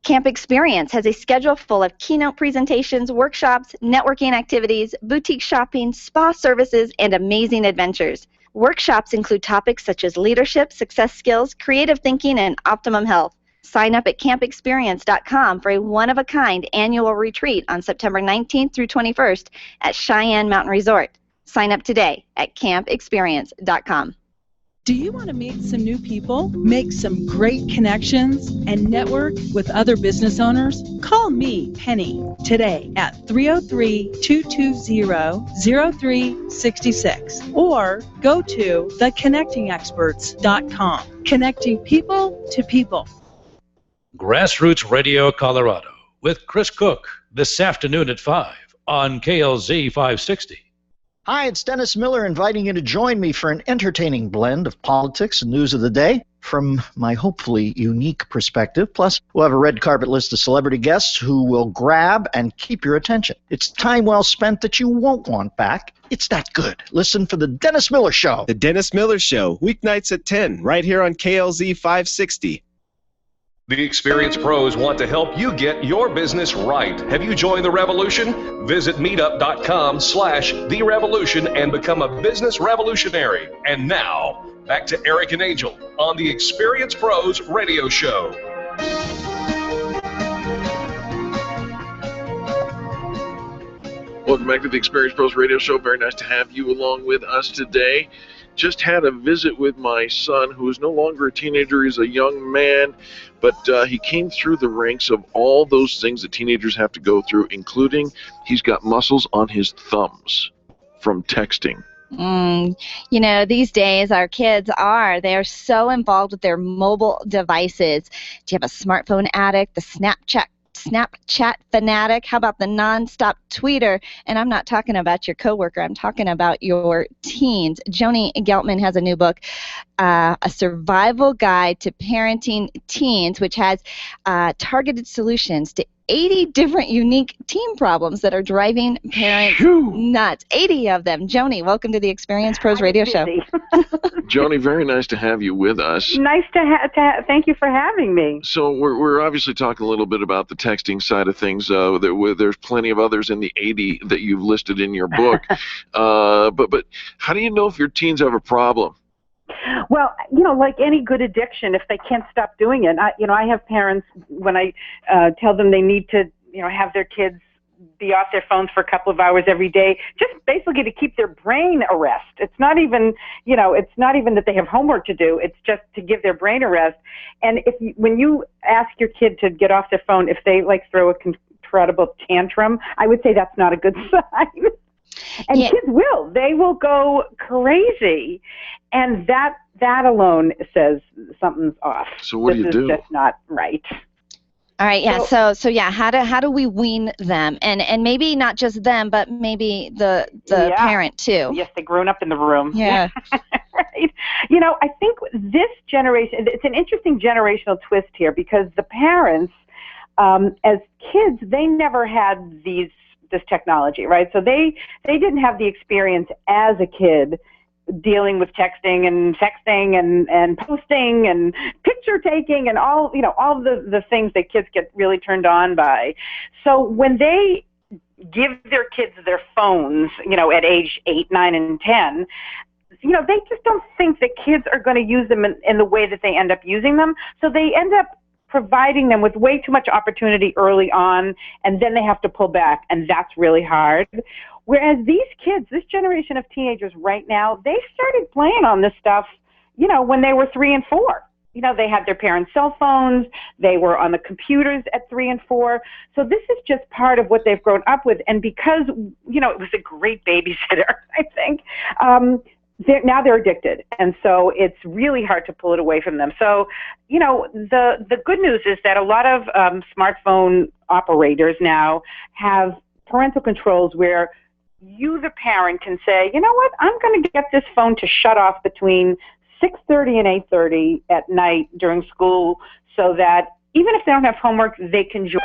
Camp Experience has a schedule full of keynote presentations, workshops, networking activities, boutique shopping, spa services, and amazing adventures. Workshops include topics such as leadership, success skills, creative thinking, and optimum health. Sign up at campexperience.com for a one-of-a-kind annual retreat on September 19th through 21st at Cheyenne Mountain Resort. Sign up today at campexperience.com. Do you want to meet some new people, make some great connections, and network with other business owners? Call me, Penny, today at 303-220-0366 or go to theconnectingexperts.com. Connecting people to people. Grassroots Radio Colorado with Chris Cook this afternoon at 5 on KLZ 560. Hi, it's Dennis Miller inviting you to join me for an entertaining blend of politics and news of the day from my hopefully unique perspective. Plus, we'll have a red carpet list of celebrity guests who will grab and keep your attention. It's time well spent that you won't want back. It's that good. Listen for The Dennis Miller Show. The Dennis Miller Show, weeknights at 10, right here on KLZ 560. The experienced pros want to help you get your business right. Have you joined the revolution? Visit meetup.com/therevolution and become a business revolutionary. And now, back to Eric and Angel on the Experienced Pros Radio Show. Welcome back to the Experienced Pros Radio Show. Very nice to have you along with us today. Just had a visit with my son, who is no longer a teenager. He's a young man, but he came through the ranks of all those things that teenagers have to go through, including he's got muscles on his thumbs from texting. You know, these days they're so involved with their mobile devices. Do you have a smartphone addict, the Snapchat fanatic? How about the nonstop tweeter? And I'm not talking about your coworker. I'm talking about your teens. Joani Geltman has a new book, A Survival Guide to Parenting Teens, which has targeted solutions to 80 different unique teen problems that are driving parents nuts. 80 of them. Joani, welcome to the Experienced Pros Radio Show. Joani, very nice to have you with us. Nice to thank you for having me. So we're obviously talking a little bit about the texting side of things. There's plenty of others in the 80 that you've listed in your book. But how do you know if your teens have a problem? Well, you know, like any good addiction, if they can't stop doing it, I have parents, when I tell them they need to, have their kids be off their phones for a couple of hours every day, just basically to keep their brain a rest. It's not even, that they have homework to do. It's just to give their brain a rest. And when you ask your kid to get off their phone, if they throw a incredible tantrum, I would say that's not a good sign. And kids will. They will go crazy. And that alone says something's off. So what do you do? This is just not right. All right, yeah. So how do we wean them, and maybe not just them, but maybe the parent too? Yes, the grown up in the room. Yeah. Right. I think this generation, it's an interesting generational twist here, because the parents, as kids, they never had this technology, right? So they didn't have the experience as a kid dealing with texting and posting and picture taking and all the things that kids get really turned on by. So when they give their kids their phones, at age 8, 9, and 10, they just don't think that kids are going to use them in the way that they end up using them. So they end up providing them with way too much opportunity early on, and then they have to pull back, and that's really hard. Whereas these kids, this generation of teenagers right now, they started playing on this stuff, when they were 3 and 4. They had their parents' cell phones, they were on the computers at 3 and 4. So this is just part of what they've grown up with. And because, it was a great babysitter, I think, now they're addicted, and so it's really hard to pull it away from them. So, the good news is that a lot of smartphone operators now have parental controls where you, the parent, can say, you know what, I'm going to get this phone to shut off between 6:30 and 8:30 at night during school, so that even if they don't have homework, they can join.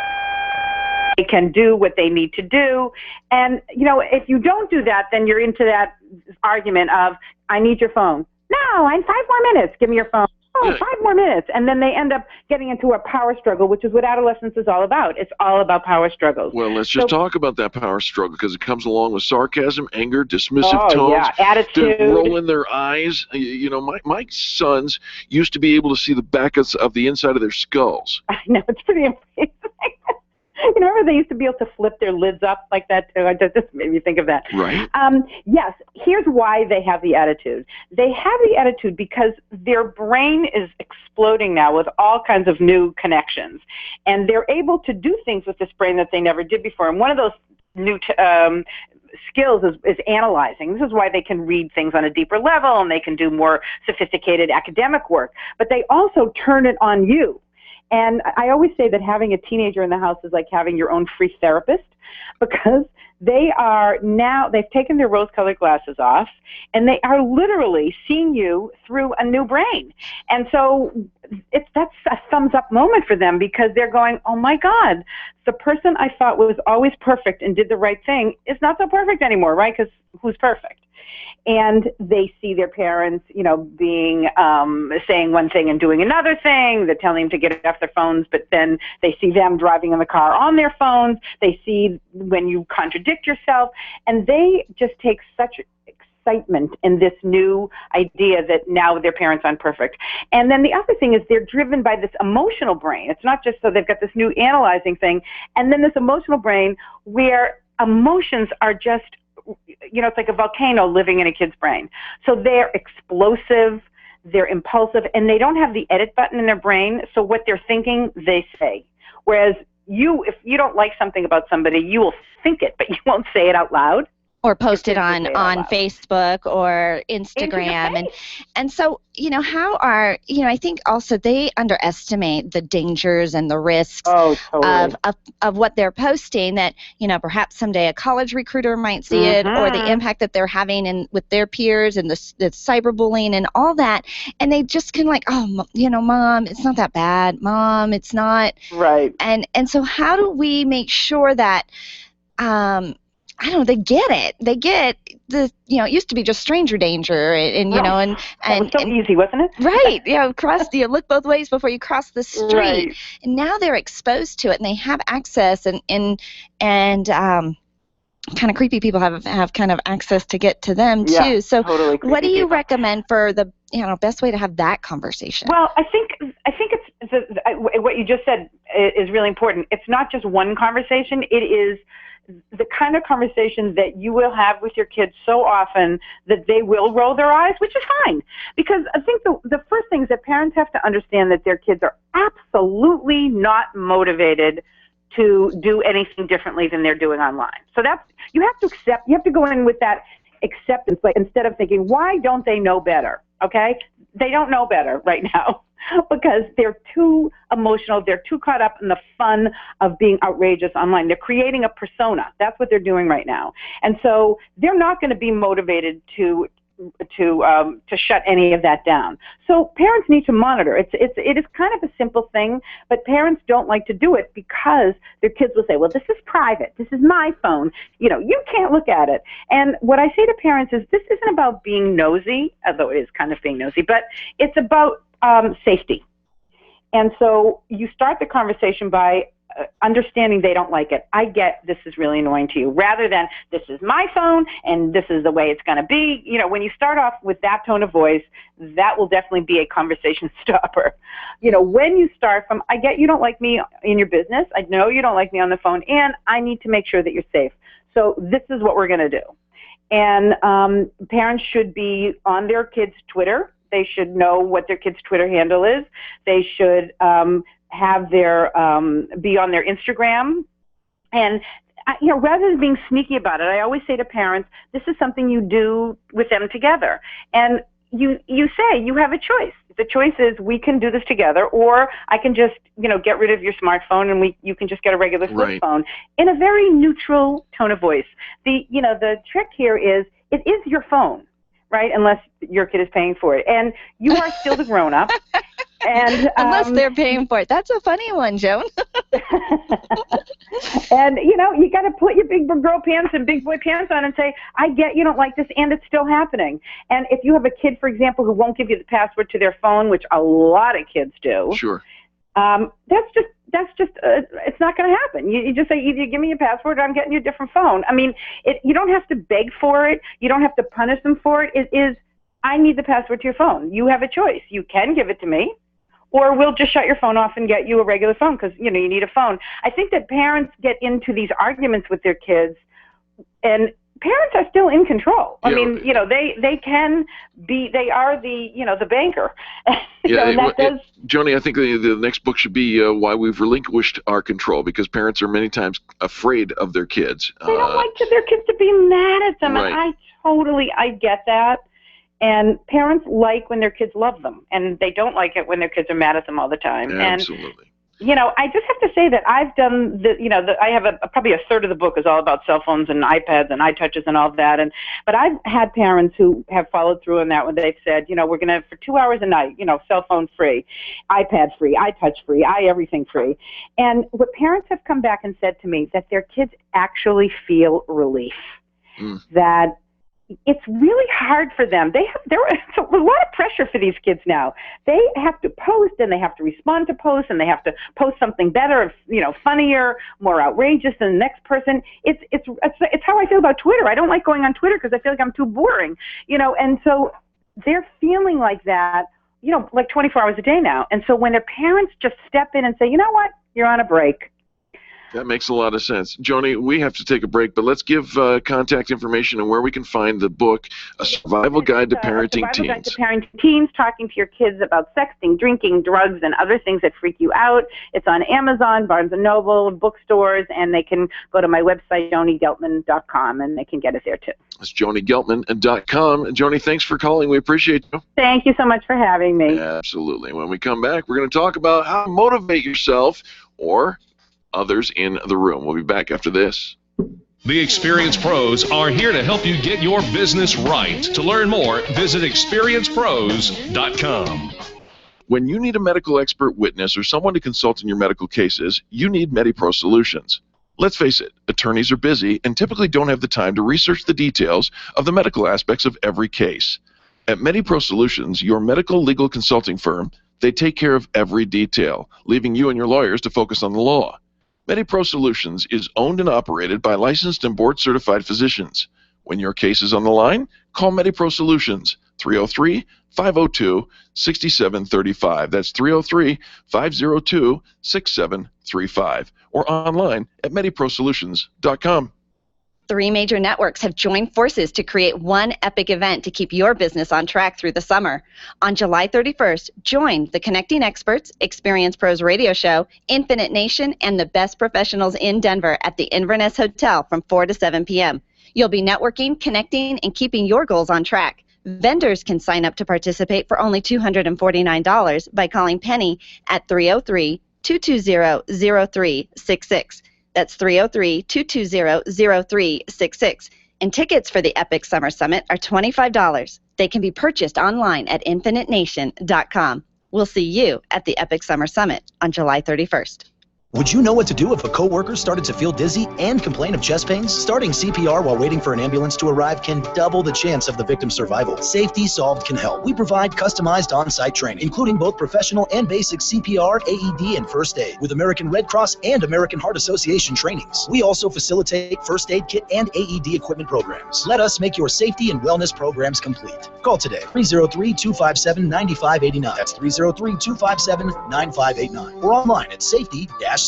They can do what they need to do. And, if you don't do that, then you're into that argument of, I need your phone. No, I'm 5 more minutes. Give me your phone. Oh, 5 more minutes. And then they end up getting into a power struggle, which is what adolescence is all about. It's all about power struggles. Well, let's just talk about that power struggle, because it comes along with sarcasm, anger, dismissive tones, attitude, rolling their eyes. My sons used to be able to see the back of the inside of their skulls. I know, it's pretty amazing. Remember they used to be able to flip their lids up like that too? It just made me think of that. Right. Yes, here's why they have the attitude. They have the attitude because their brain is exploding now with all kinds of new connections. And they're able to do things with this brain that they never did before. And one of those new skills is analyzing. This is why they can read things on a deeper level, and they can do more sophisticated academic work. But they also turn it on you. And I always say that having a teenager in the house is like having your own free therapist, because They are now, they've taken their rose-colored glasses off, and they are literally seeing you through a new brain. And so that's a thumbs-up moment for them, because they're going, oh my God, the person I thought was always perfect and did the right thing is not so perfect anymore, right? Because who's perfect? And they see their parents, being saying one thing and doing another thing. They're telling them to get off their phones, but then they see them driving in the car on their phones. They see when you contradict yourself, and they just take such excitement in this new idea that now their parents aren't perfect. And then the other thing is they're driven by this emotional brain. It's not just so they've got this new analyzing thing, and then this emotional brain where emotions are just, it's like a volcano living in a kid's brain. So they're explosive, they're impulsive, and they don't have the edit button in their brain. So what they're thinking, they say. Whereas if you don't like something about somebody, you will think it, but you won't say it out loud. Or post it on Facebook or Instagram. And so, I think also they underestimate the dangers and the risks of what they're posting, that, perhaps someday a college recruiter might see it, or the impact that they're having with their peers, and the cyberbullying and all that. And they just can Mom, it's not that bad. Mom, it's not. Right. And so how do we make sure that, they get it. They get the, it used to be just stranger danger, and that was so easy, wasn't it? Right. Look both ways before you cross the street. Right. And now they're exposed to it, and they have access, and kind of creepy people have kind of access to get to them too. Yeah, so totally what do you recommend for the best way to have that conversation? Well, I think it's what you just said is really important. It's not just one conversation. It is the kind of conversation that you will have with your kids so often that they will roll their eyes, which is fine. Because I think the first thing is that parents have to understand that their kids are absolutely not motivated to do anything differently than they're doing online. So you have to go in with that acceptance, instead of thinking, why don't they know better? Okay? They don't know better right now. Because they're too emotional, they're too caught up in the fun of being outrageous online. They're creating a persona. That's what they're doing right now. And so they're not going to be motivated to shut any of that down. So parents need to monitor. It is kind of a simple thing, but parents don't like to do it because their kids will say, well, this is private. This is my phone. You can't look at it. And what I say to parents is, this isn't about being nosy, although it is kind of being nosy, but it's about safety. And so you start the conversation by understanding they don't like it. I get this is really annoying to you, rather than this is my phone and this is the way it's going to be. When you start off with that tone of voice, that will definitely be a conversation stopper. When you start from, I get you don't like me in your business, I know you don't like me on the phone, and I need to make sure that you're safe. So this is what we're going to do. And parents should be on their kids' Twitter. They should know what their kid's Twitter handle is. They should have their be on their Instagram. And rather than being sneaky about it, I always say to parents, this is something you do with them together. And you say you have a choice. The choice is, we can do this together, or I can just get rid of your smartphone and you can just get a regular flip phone, in a very neutral tone of voice. The trick here is, it is your phone, right? Unless your kid is paying for it, and you are still the grown-up. And unless they're paying for it. That's a funny one, Joan. And you got to put your big girl pants and big boy pants on and say, I get you don't like this, and it's still happening. And if you have a kid, for example, who won't give you the password to their phone, which a lot of kids do, sure, that's just it's not going to happen. You just say, either give me your password or I'm getting you a different phone. I mean, you don't have to beg for it. You don't have to punish them for it. It is, I need the password to your phone. You have a choice. You can give it to me, or we'll just shut your phone off and get you a regular phone because, you need a phone. I think that parents get into these arguments with their kids, and parents are still in control. I mean, they can be, they are the banker. Joani, I think the next book should be Why We've Relinquished Our Control, because parents are many times afraid of their kids. They don't like their kids to be mad at them. Right. And I get that. And parents like when their kids love them, and they don't like it when their kids are mad at them all the time. Absolutely. I just have to say that I've done I have probably a third of the book is all about cell phones and iPads and iTouches and all of that. But I've had parents who have followed through on that when they've said, we're going to, for 2 hours a night, cell phone free, iPad free, iTouch free, everything free. And what parents have come back and said to me that their kids actually feel relief. That it's really hard for them. It's a lot of pressure for these kids now. They have to post, and they have to respond to posts, and they have to post something better, funnier, more outrageous than the next person. It's how I feel about Twitter. I don't like going on Twitter because I feel like I'm too boring, and so they're feeling like that, like 24 hours a day now. And so when their parents just step in and say, you know what, you're on a break. That makes a lot of sense. Joani, we have to take a break, but let's give contact information and where we can find the book, A Survival Guide to Parenting Teens. Guide to Parenting Teens, talking to your kids about sexting, drinking, drugs, and other things that freak you out. It's on Amazon, Barnes & Noble, bookstores, and they can go to my website, joanigeltman.com, and they can get it there too. It's joanigeltman.com. Joani, thanks for calling. We appreciate you. Thank you so much for having me. Absolutely. When we come back, we're going to talk about how to motivate yourself or others in the room. We'll be back after this. The Experienced Pros are here to help you get your business right. To learn more, visit experiencepros.com. When you need a medical expert witness or someone to consult in your medical cases, you need MediPro Solutions. Let's face it, attorneys are busy and typically don't have the time to research the details of the medical aspects of every case. At MediPro Solutions, your medical legal consulting firm, they take care of every detail, leaving you and your lawyers to focus on the law. MediPro Solutions is owned and operated by licensed and board-certified physicians. When your case is on the line, call MediPro Solutions, 303-502-6735. That's 303-502-6735. Or online at mediprosolutions.com. 3 major networks have joined forces to create one epic event to keep your business on track through the summer. On July 31st, join the Connecting Experts, Experience Pros radio show, Infinite Nation, and the best professionals in Denver at the Inverness Hotel from 4 to 7 p.m. You'll be networking, connecting, and keeping your goals on track. Vendors can sign up to participate for only $249 by calling Penny at 303-220-0366. That's 303-220-0366. And tickets for the Epic Summer Summit are $25. They can be purchased online at infinitenation.com. We'll see you at the Epic Summer Summit on July 31st. Would you know what to do if a coworker started to feel dizzy and complain of chest pains? Starting CPR while waiting for an ambulance to arrive can double the chance of the victim's survival. Safety Solved can help. We provide customized on-site training, including both professional and basic CPR, AED, and first aid, with American Red Cross and American Heart Association trainings. We also facilitate first aid kit and AED equipment programs. Let us make your safety and wellness programs complete. Call today, 303-257-9589. That's 303-257-9589. Or online at safety-solved.com.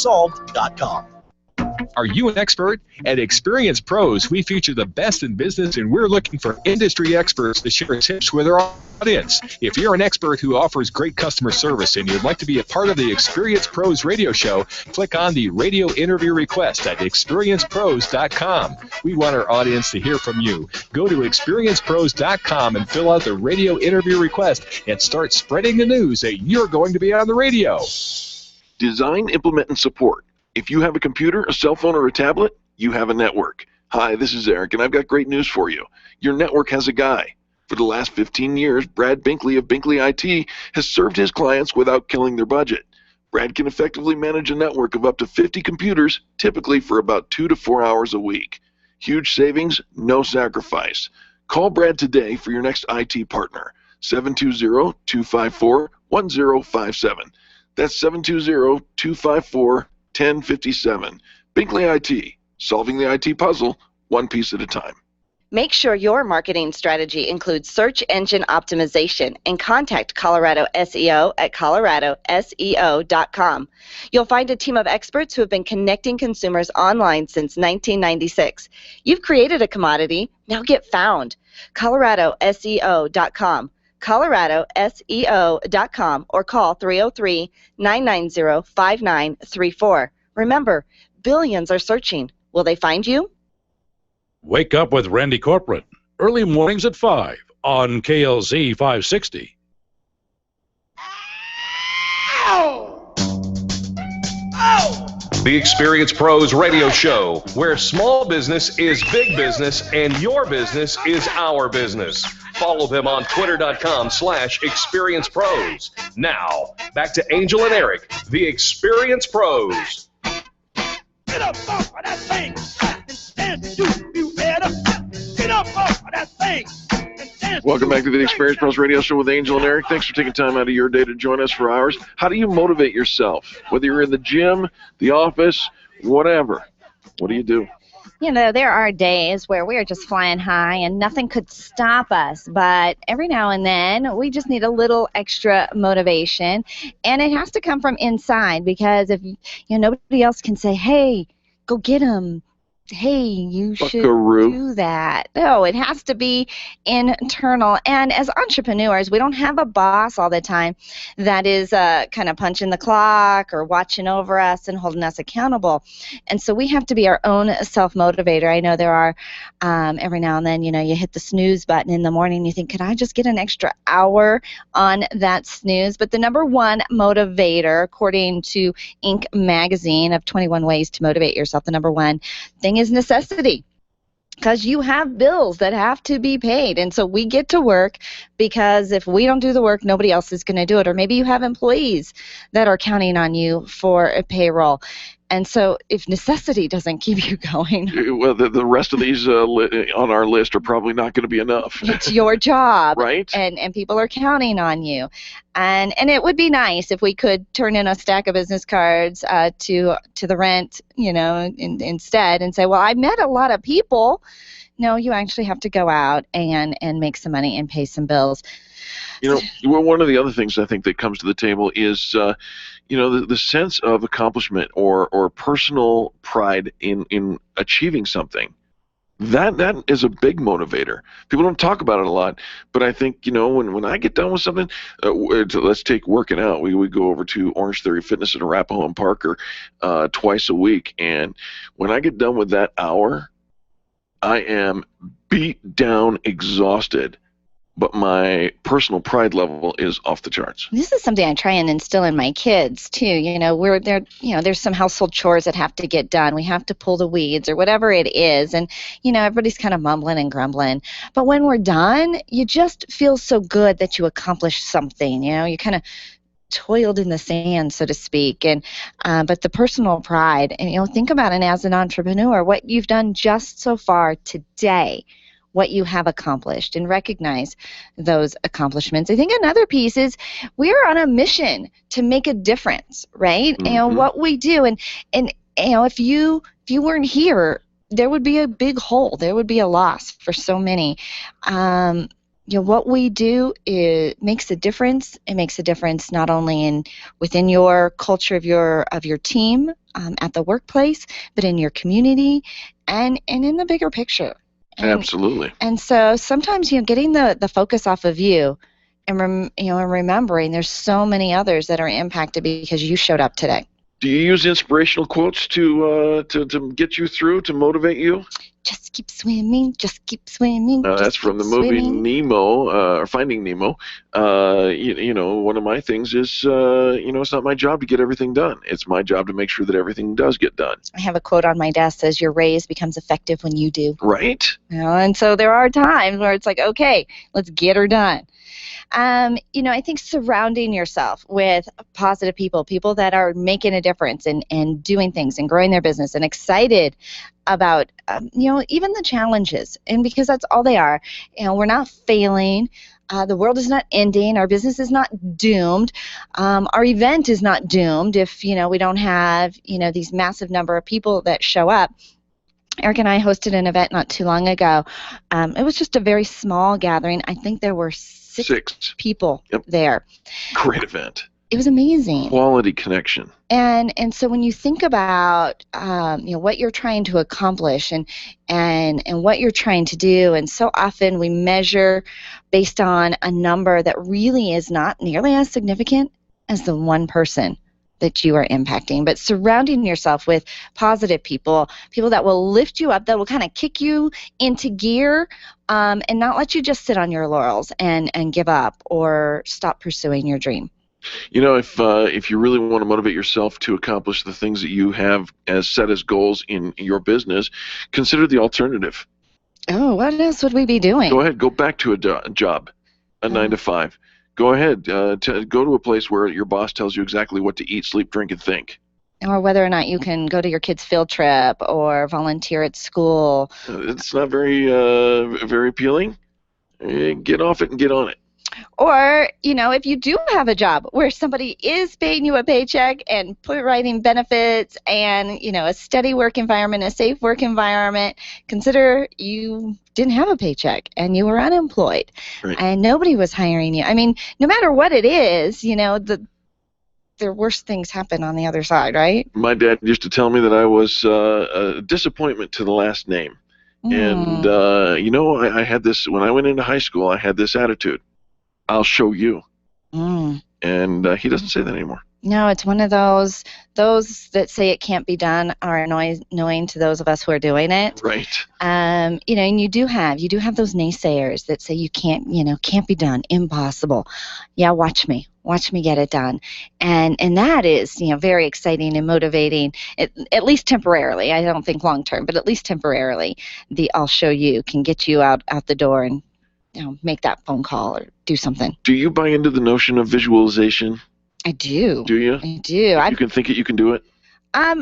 Are you an expert? At Experience Pros, we feature the best in business, and we're looking for industry experts to share tips with our audience. If you're an expert who offers great customer service and you'd like to be a part of the Experience Pros radio show, click on the radio interview request at experiencepros.com. We want our audience to hear from you. Go to experiencepros.com and fill out the radio interview request and start spreading the news that you're going to be on the radio. Design, implement, and support. If you have a computer, a cell phone, or a tablet, you have a network. Hi, this is Eric, and I've got great news for you. Your network has a guy. For the last 15 years, Brad Binkley of Binkley IT has served his clients without killing their budget. Brad can effectively manage a network of up to 50 computers, typically for about 2 to 4 hours a week. Huge savings, no sacrifice. Call Brad today for your next IT partner, 720-254-1057. That's 720-254-1057. Binkley IT, solving the IT puzzle, one piece at a time. Make sure your marketing strategy includes search engine optimization and contact Colorado SEO at coloradoseo.com. You'll find a team of experts who have been connecting consumers online since 1996. You've created a commodity, now get found. coloradoseo.com. coloradoseo.com or call 303-990-5934. Remember, billions are searching. Will they find you? Wake up with Randy Corporate, early mornings at 5 on KLZ 560. The Experience Pros radio show, where small business is big business and your business is our business. Follow them on twitter.com/experiencepros. Now, back to Angel and Eric, the Experience Pros. Get up off of that thing and dance, you better. Get up off of that thing. Welcome back to the Experience Pros Radio Show with Angel and Eric. Thanks for taking time out of your day to join us for ours. How do you motivate yourself? Whether you're in the gym, the office, whatever. What do you do? You know, there are days where we are just flying high and nothing could stop us, but every now and then we just need a little extra motivation, and it has to come from inside, because if nobody else can say, hey, go get him. Hey, you should do that. No, it has to be internal. And as entrepreneurs, we don't have a boss all the time that is kind of punching the clock or watching over us and holding us accountable. And so we have to be our own self-motivator. I know there are every now and then, you hit the snooze button in the morning. You think, could I just get an extra hour on that snooze? But the number one motivator, according to Inc. magazine of 21 ways to motivate yourself, the number one thing is necessity, because you have bills that have to be paid, and so we get to work because if we don't do the work, nobody else is going to do it. Or maybe you have employees that are counting on you for a payroll. And so if necessity doesn't keep you going, well, the rest of these on our list are probably not going to be enough. It's your job, right? And people are counting on you. And it would be nice if we could turn in a stack of business cards to the rent, instead, and say, well, I met a lot of people. No, you actually have to go out and make some money and pay some bills. One of the other things I think that comes to the table is, the sense of accomplishment or personal pride in achieving something. That is a big motivator. People don't talk about it a lot, but I think, when I get done with something, let's take working out. We go over to Orange Theory Fitness at Arapahoe and Parker twice a week, and when I get done with that hour, I am beat down, exhausted, but my personal pride level is off the charts. This is something I try and instill in my kids too. There's some household chores that have to get done. We have to pull the weeds or whatever it is, and everybody's kind of mumbling and grumbling. But when we're done, you just feel so good that you accomplished something. You kind of toiled in the sand, so to speak, and but the personal pride, and think about it as an entrepreneur, what you've done just so far today, what you have accomplished, and recognize those accomplishments. I think another piece is we're on a mission to make a difference, right? Mm-hmm. What we do, and if you weren't here, there would be a big hole. There would be a loss for so many. What we do makes a difference. It makes a difference not only within your culture of your team at the workplace, but in your community and in the bigger picture. Absolutely. And so sometimes, getting the focus off of you and remembering there's so many others that are impacted because you showed up today. Do you use inspirational quotes to get you through, to motivate you? Just keep swimming, just keep swimming. That's from the movie Nemo, or Finding Nemo. One of my things is, it's not my job to get everything done. It's my job to make sure that everything does get done. I have a quote on my desk that says, your raise becomes effective when you do. Right. And so there are times where it's like, okay, let's get her done. I think surrounding yourself with positive people that are making a difference and doing things and growing their business and excited about, even the challenges. And because that's all they are. We're not failing. The world is not ending. Our business is not doomed. Our event is not doomed if, we don't have, these massive number of people that show up. Eric and I hosted an event not too long ago. It was just a very small gathering. I think there were six people there. Great event. It was amazing. Quality connection. And so when you think about what you're trying to accomplish and what you're trying to do, and so often we measure based on a number that really is not nearly as significant as the one person that you are impacting. But surrounding yourself with positive people that will lift you up, that will kind of kick you into gear, and not let you just sit on your laurels and give up or stop pursuing your dream. You know, if you really want to motivate yourself to accomplish the things that you have as set as goals in your business, consider the alternative. Oh, what else would we be doing? Go ahead, go back to a job, a 9 to 5. Go ahead, go to a place where your boss tells you exactly what to eat, sleep, drink, and think. Or whether or not you can go to your kid's field trip or volunteer at school. It's not very appealing. Get off it and get on it. Or, if you do have a job where somebody is paying you a paycheck and providing benefits and, a steady work environment, a safe work environment, consider you didn't have a paycheck and you were unemployed and nobody was hiring you. I mean, no matter what it is, the worst things happen on the other side, right? My dad used to tell me that I was a disappointment to the last name. And, I had this, when I went into high school, I had this attitude. I'll show you. And he doesn't say that anymore. No, it's one of those that say it can't be done are annoying to those of us who are doing it. Right. And you do have those naysayers that say you can't be done, impossible. Yeah, watch me get it done. And that is, very exciting and motivating, at least temporarily. I don't think long term, but at least temporarily, the I'll show you can get you out the door and make that phone call or do something. Do you buy into the notion of visualization? I do. Do you? I do. You can think it, you can do it? I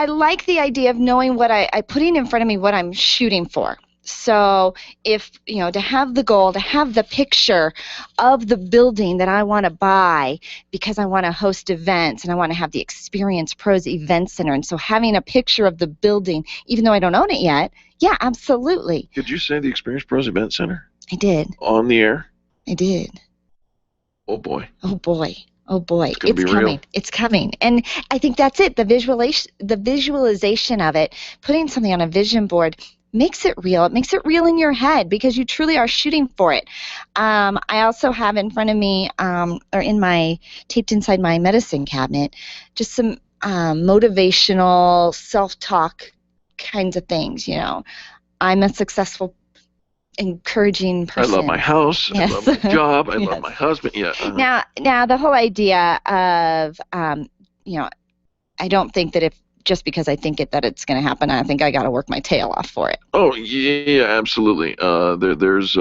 like the idea of knowing what I putting in front of me what I'm shooting for. So if, to have the goal, to have the picture of the building that I want to buy because I want to host events and I want to have the Experience Pros Event Center. And so having a picture of the building, even though I don't own it yet, yeah, absolutely. Did you say the Experience Pros Event Center? I did. On the air? I did. Oh, boy. Oh, boy. Oh, boy. It's coming. Real. It's coming. And I think that's it. The visualization of it, putting something on a vision board, makes it real. It makes it real in your head because you truly are shooting for it. I also have in front of me, or taped inside my medicine cabinet, just some motivational self-talk kinds of things. I'm a successful, encouraging person. I love my house. Yes. I love my job. I Yes. love my husband. Yeah. Uh-huh. Now the whole idea of, I don't think that just because I think that it's going to happen, I think I got to work my tail off for it. Oh yeah, absolutely. There's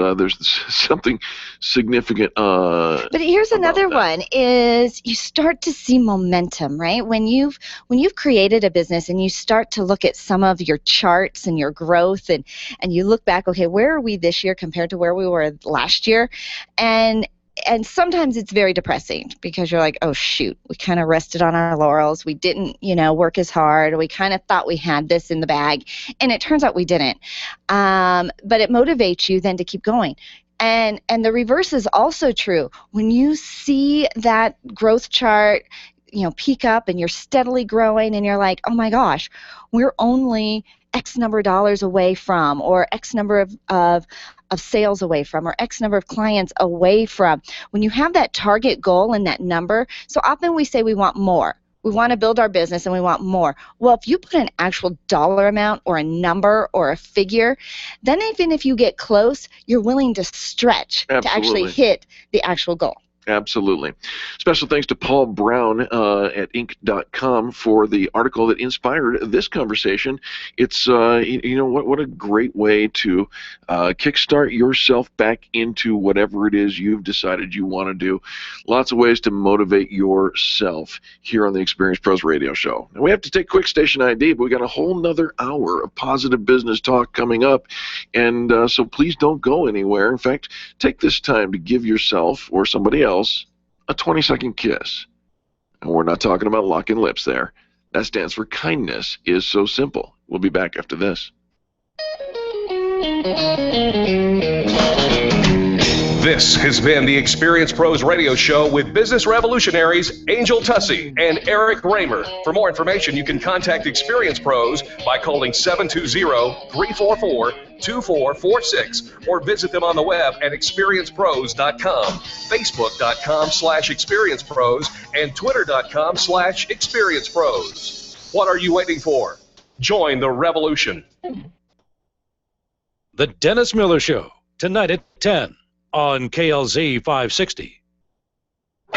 something significant. But here's another one: is you start to see momentum, right? When you've created a business and you start to look at some of your charts and your growth, and you look back, okay, where are we this year compared to where we were last year, and sometimes it's very depressing because you're like, oh, shoot, we kind of rested on our laurels. We didn't, work as hard. We kind of thought we had this in the bag, and it turns out we didn't. But it motivates you then to keep going. And the reverse is also true. When you see that growth chart, peak up and you're steadily growing and you're like, oh, my gosh, we're only X number of dollars away from, or X number of sales away from, or X number of clients away from. When you have that target goal and that number, so often we say we want more. We want to build our business and we want more. Well, if you put an actual dollar amount or a number or a figure, then even if you get close, you're willing to stretch to actually hit the actual goal. Absolutely. Special thanks to Paul Brown at Inc.com for the article that inspired this conversation. It's, what a great way to kickstart yourself back into whatever it is you've decided you want to do. Lots of ways to motivate yourself here on the Experience Pros Radio Show. Now, we have to take quick station ID, but we got a whole nother hour of positive business talk coming up. And so please don't go anywhere. In fact, take this time to give yourself or somebody else a 20-second kiss. And we're not talking about locking lips there. That stands for kindness is so simple. We'll be back after this. This has been the Experience Pros Radio Show with business revolutionaries Angel Tussey and Eric Raymer. For more information, you can contact Experience Pros by calling 720-344-2446 or visit them on the web at experiencepros.com, facebook.com/experiencepros, and twitter.com/experiencepros. What are you waiting for? Join the revolution. The Dennis Miller Show, tonight at 10 on KLZ 560.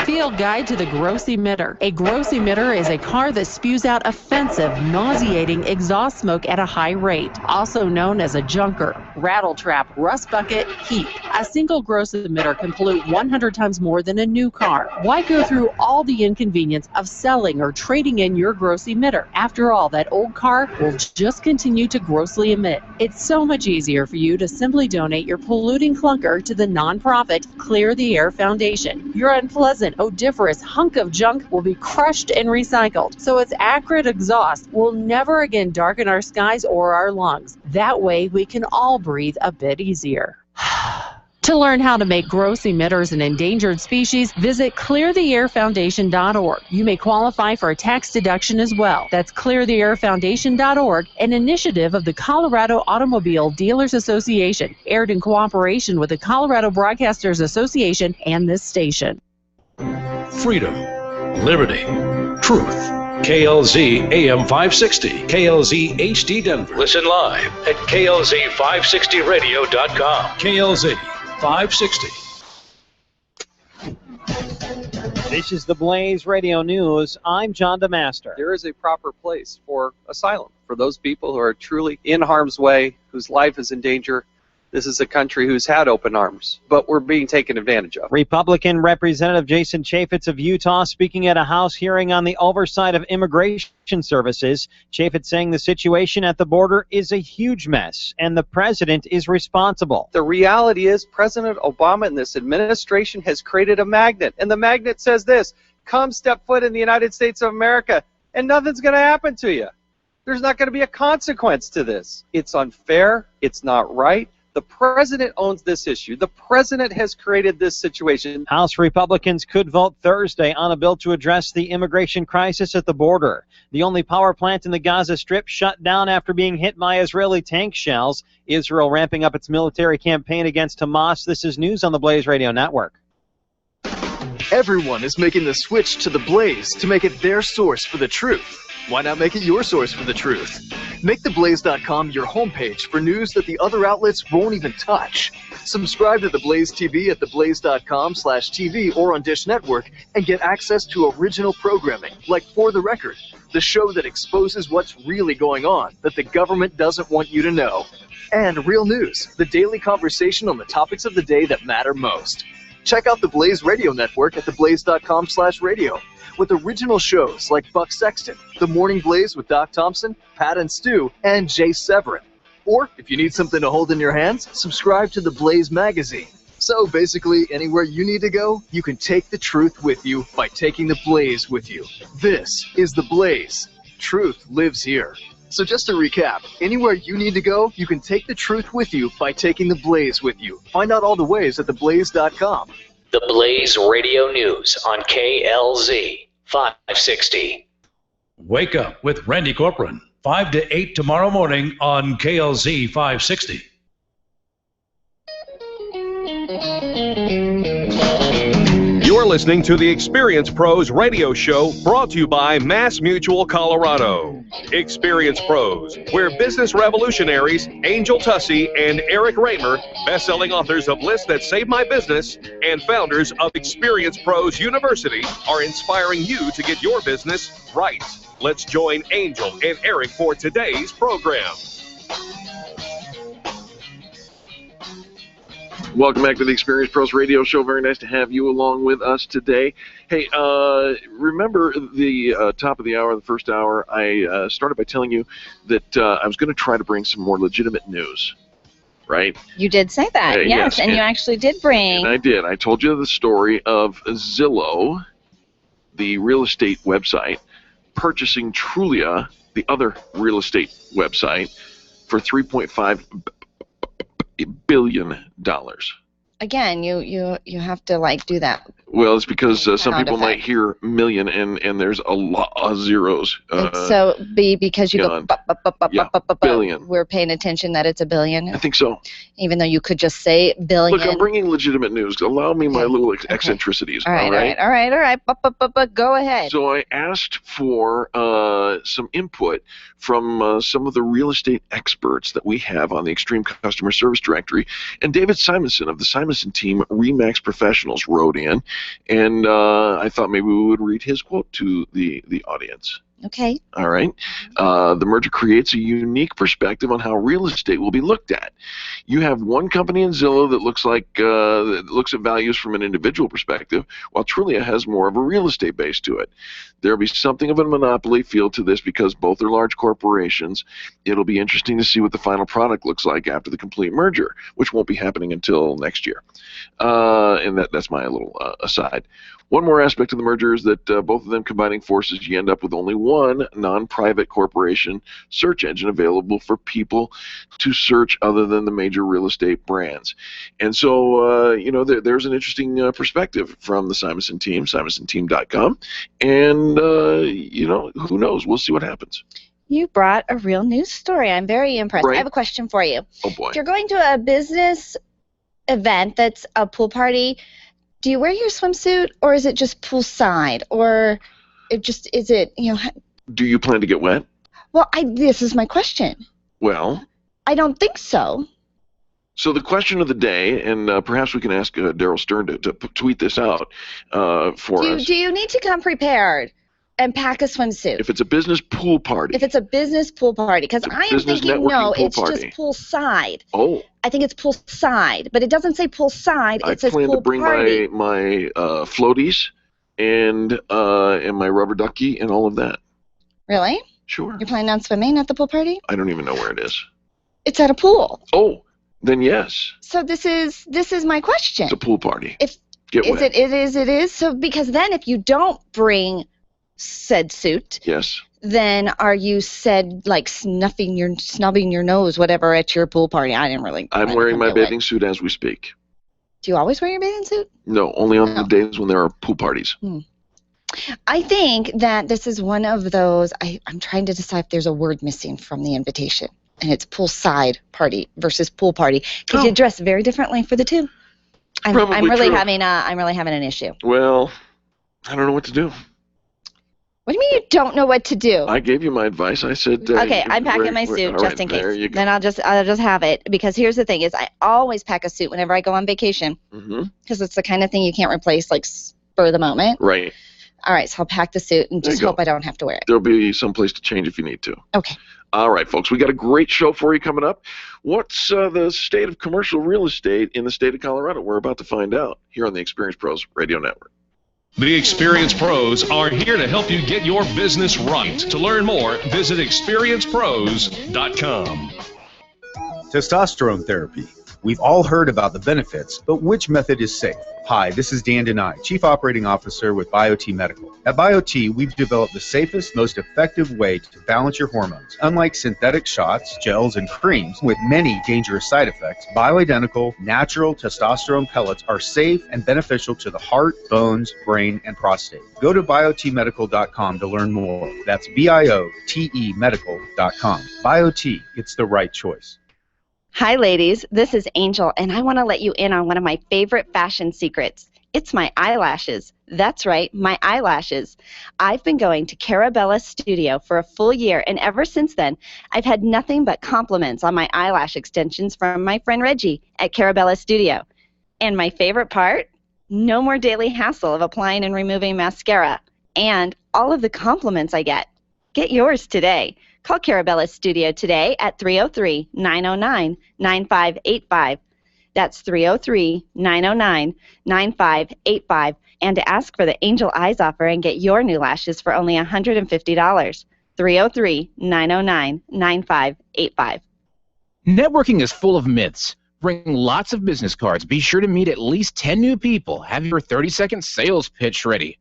Field Guide to the Gross Emitter. A gross emitter is a car that spews out offensive, nauseating exhaust smoke at a high rate, also known as a junker, rattle trap, rust bucket, heap. A single gross emitter can pollute 100 times more than a new car. Why go through all the inconvenience of selling or trading in your gross emitter? After all, that old car will just continue to grossly emit. It's so much easier for you to simply donate your polluting clunker to the nonprofit Clear the Air Foundation. Your unpleasant, odoriferous hunk of junk will be crushed and recycled, so its acrid exhaust will never again darken our skies or our lungs. That way, we can all breathe a bit easier. To learn how to make gross emitters an endangered species, visit cleartheairfoundation.org. You may qualify for a tax deduction as well. That's cleartheairfoundation.org, an initiative of the Colorado Automobile Dealers Association, aired in cooperation with the Colorado Broadcasters Association and this station. Freedom, liberty, truth. KLZ AM 560, KLZ HD Denver. Listen live at klz560radio.com. KLZ 560. This is the Blaze Radio News. I'm John DeMaster. There is a proper place for asylum for those people who are truly in harm's way, whose life is in danger. This is a country who's had open arms, but we're being taken advantage of. Republican Representative Jason Chaffetz of Utah speaking at a House hearing on the oversight of immigration services. Chaffetz saying the situation at the border is a huge mess, and the president is responsible. The reality is President Obama and this administration has created a magnet, and the magnet says this: come step foot in the United States of America, and nothing's going to happen to you. There's not going to be a consequence to this. It's unfair. It's not right. The president owns this issue. The president has created this situation. House Republicans could vote Thursday on a bill to address the immigration crisis at the border. The only power plant in the Gaza Strip shut down after being hit by Israeli tank shells. Israel ramping up its military campaign against Hamas. This is news on the Blaze Radio Network. Everyone is making the switch to the Blaze to make it their source for the truth. Why not make it your source for the truth? Make theblaze.com your homepage for news that the other outlets won't even touch. Subscribe to The Blaze TV at theblaze.com/TV or on Dish Network and get access to original programming like For the Record, the show that exposes what's really going on that the government doesn't want you to know. And Real News, the daily conversation on the topics of the day that matter most. Check out the Blaze Radio Network at theblaze.com/radio. with original shows like Buck Sexton, The Morning Blaze with Doc Thompson, Pat and Stu, and Jay Severin. Or, if you need something to hold in your hands, subscribe to the Blaze magazine. So basically, anywhere you need to go, you can take the truth with you by taking the Blaze with you. This is the Blaze. Truth lives here. So just to recap, anywhere you need to go, you can take the truth with you by taking the Blaze with you. Find out all the ways at theblaze.com. The Blaze Radio News on KLZ 560. Wake up with Randy Corcoran, 5 to 8 tomorrow morning on KLZ 560. You're listening to the Experience Pros radio show brought to you by Mass Mutual Colorado. Experience Pros, where business revolutionaries Angel Tussey and Eric Raymer, best-selling authors of Lists That Save My Business and founders of Experience Pros University, are inspiring you to get your business right. Let's join Angel and Eric for today's program. Welcome back to the Experience Pros Radio Show. Very nice to have you along with us today. Hey, remember the top of the hour, the first hour, I started by telling you that I was going to try to bring some more legitimate news, right? You did say that, yes, and you actually did bring. And I did. I told you the story of Zillow, the real estate website, purchasing Trulia, the other real estate website, for $3.5 billion. Again, you have to like do that. Well, it's because some people might hear million and there's a lot of zeros. So because you beyond. go billion. We're paying attention that it's a billion. I think so. Even though you could just say billion. Look, I'm bringing legitimate news. Allow me my little eccentricities. All right. Go ahead. So I asked for some input from some of the real estate experts that we have on the Extreme Customer Service Directory, and David Simonson of the Simonson Simonson team, Remax Professionals, wrote in, and I thought maybe we would read his quote to the audience. Okay. All right. The merger creates a unique perspective on how real estate will be looked at. You have one company in Zillow that looks at values from an individual perspective, while Trulia has more of a real estate base to it. There'll be something of a monopoly feel to this because both are large corporations. It'll be interesting to see what the final product looks like after the complete merger, which won't be happening until next year. And that's my little aside. One more aspect of the merger is that both of them combining forces, you end up with only one non-private corporation search engine available for people to search other than the major real estate brands. And so, there's an interesting perspective from the Simonson team, simonson-team.com. And, who knows? We'll see what happens. You brought a real news story. I'm very impressed. Right. I have a question for you. Oh, boy. If you're going to a business event that's a pool party, do you wear your swimsuit, or is it just poolside, or Do you plan to get wet? Well, this is my question. Well, I don't think so. so the question of the day, and perhaps we can ask Daryl Stern to tweet this out for us. Do you need to come prepared and pack a swimsuit? If it's a business pool party. If it's a business pool party, because I am business thinking, networking no, pool it's party. just poolside. Oh. I think it's poolside, but it doesn't say poolside. I It says plan pool to bring party. my floaties and my rubber ducky and all of that. Really? Sure. You're planning on swimming at the pool party? I don't even know where it is. It's at a pool. Oh, then yes. So this is my question. It's a pool party. Get wet. It is. So because then if you don't bring said suit, yes, then are you snubbing your nose, whatever, at your pool party? I didn't really. I'm wearing my bathing suit as we speak. Do you always wear your bathing suit? No, only on the days when there are pool parties. I think that this is one of those. I'm trying to decide if there's a word missing from the invitation, and it's poolside party versus pool party because you dress very differently for the two. I'm really having an issue. Well, I don't know what to do. What do you mean you don't know what to do? I gave you my advice. I said. Okay, I'm packing my suit just in case. There you go. Then I'll just have it because here's the thing: is I always pack a suit whenever I go on vacation because it's the kind of thing you can't replace spur of the moment. Right. All right, so I'll pack the suit and just hope I don't have to wear it. There'll be some place to change if you need to. Okay. All right, folks, we got a great show for you coming up. What's the state of commercial real estate in the state of Colorado? We're about to find out here on the Experience Pros Radio Network. The Experience Pros are here to help you get your business right. To learn more, visit experiencepros.com. Testosterone therapy. We've all heard about the benefits, but which method is safe? Hi, this is Dan Denai, Chief Operating Officer with BioT Medical. At BioT, we've developed the safest, most effective way to balance your hormones. Unlike synthetic shots, gels, and creams with many dangerous side effects, bioidentical, natural testosterone pellets are safe and beneficial to the heart, bones, brain, and prostate. Go to biotmedical.com to learn more. That's BIOTE medical.com. BioT, it's the right choice. Hi, ladies. This is Angel, and I want to let you in on one of my favorite fashion secrets. It's my eyelashes. That's right, my eyelashes. I've been going to Carabella Studio for a full year, and ever since then, I've had nothing but compliments on my eyelash extensions from my friend Reggie at Carabella Studio. And my favorite part? No more daily hassle of applying and removing mascara. And all of the compliments I get. Get yours today. Call Carabella Studio today at 303-909-9585. That's 303-909-9585. And to ask for the Angel Eyes offer and get your new lashes for only $150. 303-909-9585. Networking is full of myths. Bring lots of business cards. Be sure to meet at least 10 new people. Have your 30-second sales pitch ready.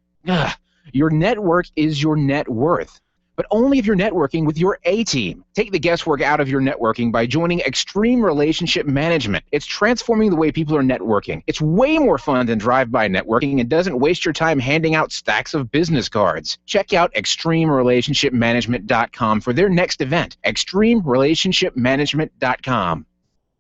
Your network is your net worth. But only if you're networking with your A-team. Take the guesswork out of your networking by joining Extreme Relationship Management. It's transforming the way people are networking. It's way more fun than drive-by networking and doesn't waste your time handing out stacks of business cards. Check out ExtremeRelationshipManagement.com for their next event. ExtremeRelationshipManagement.com.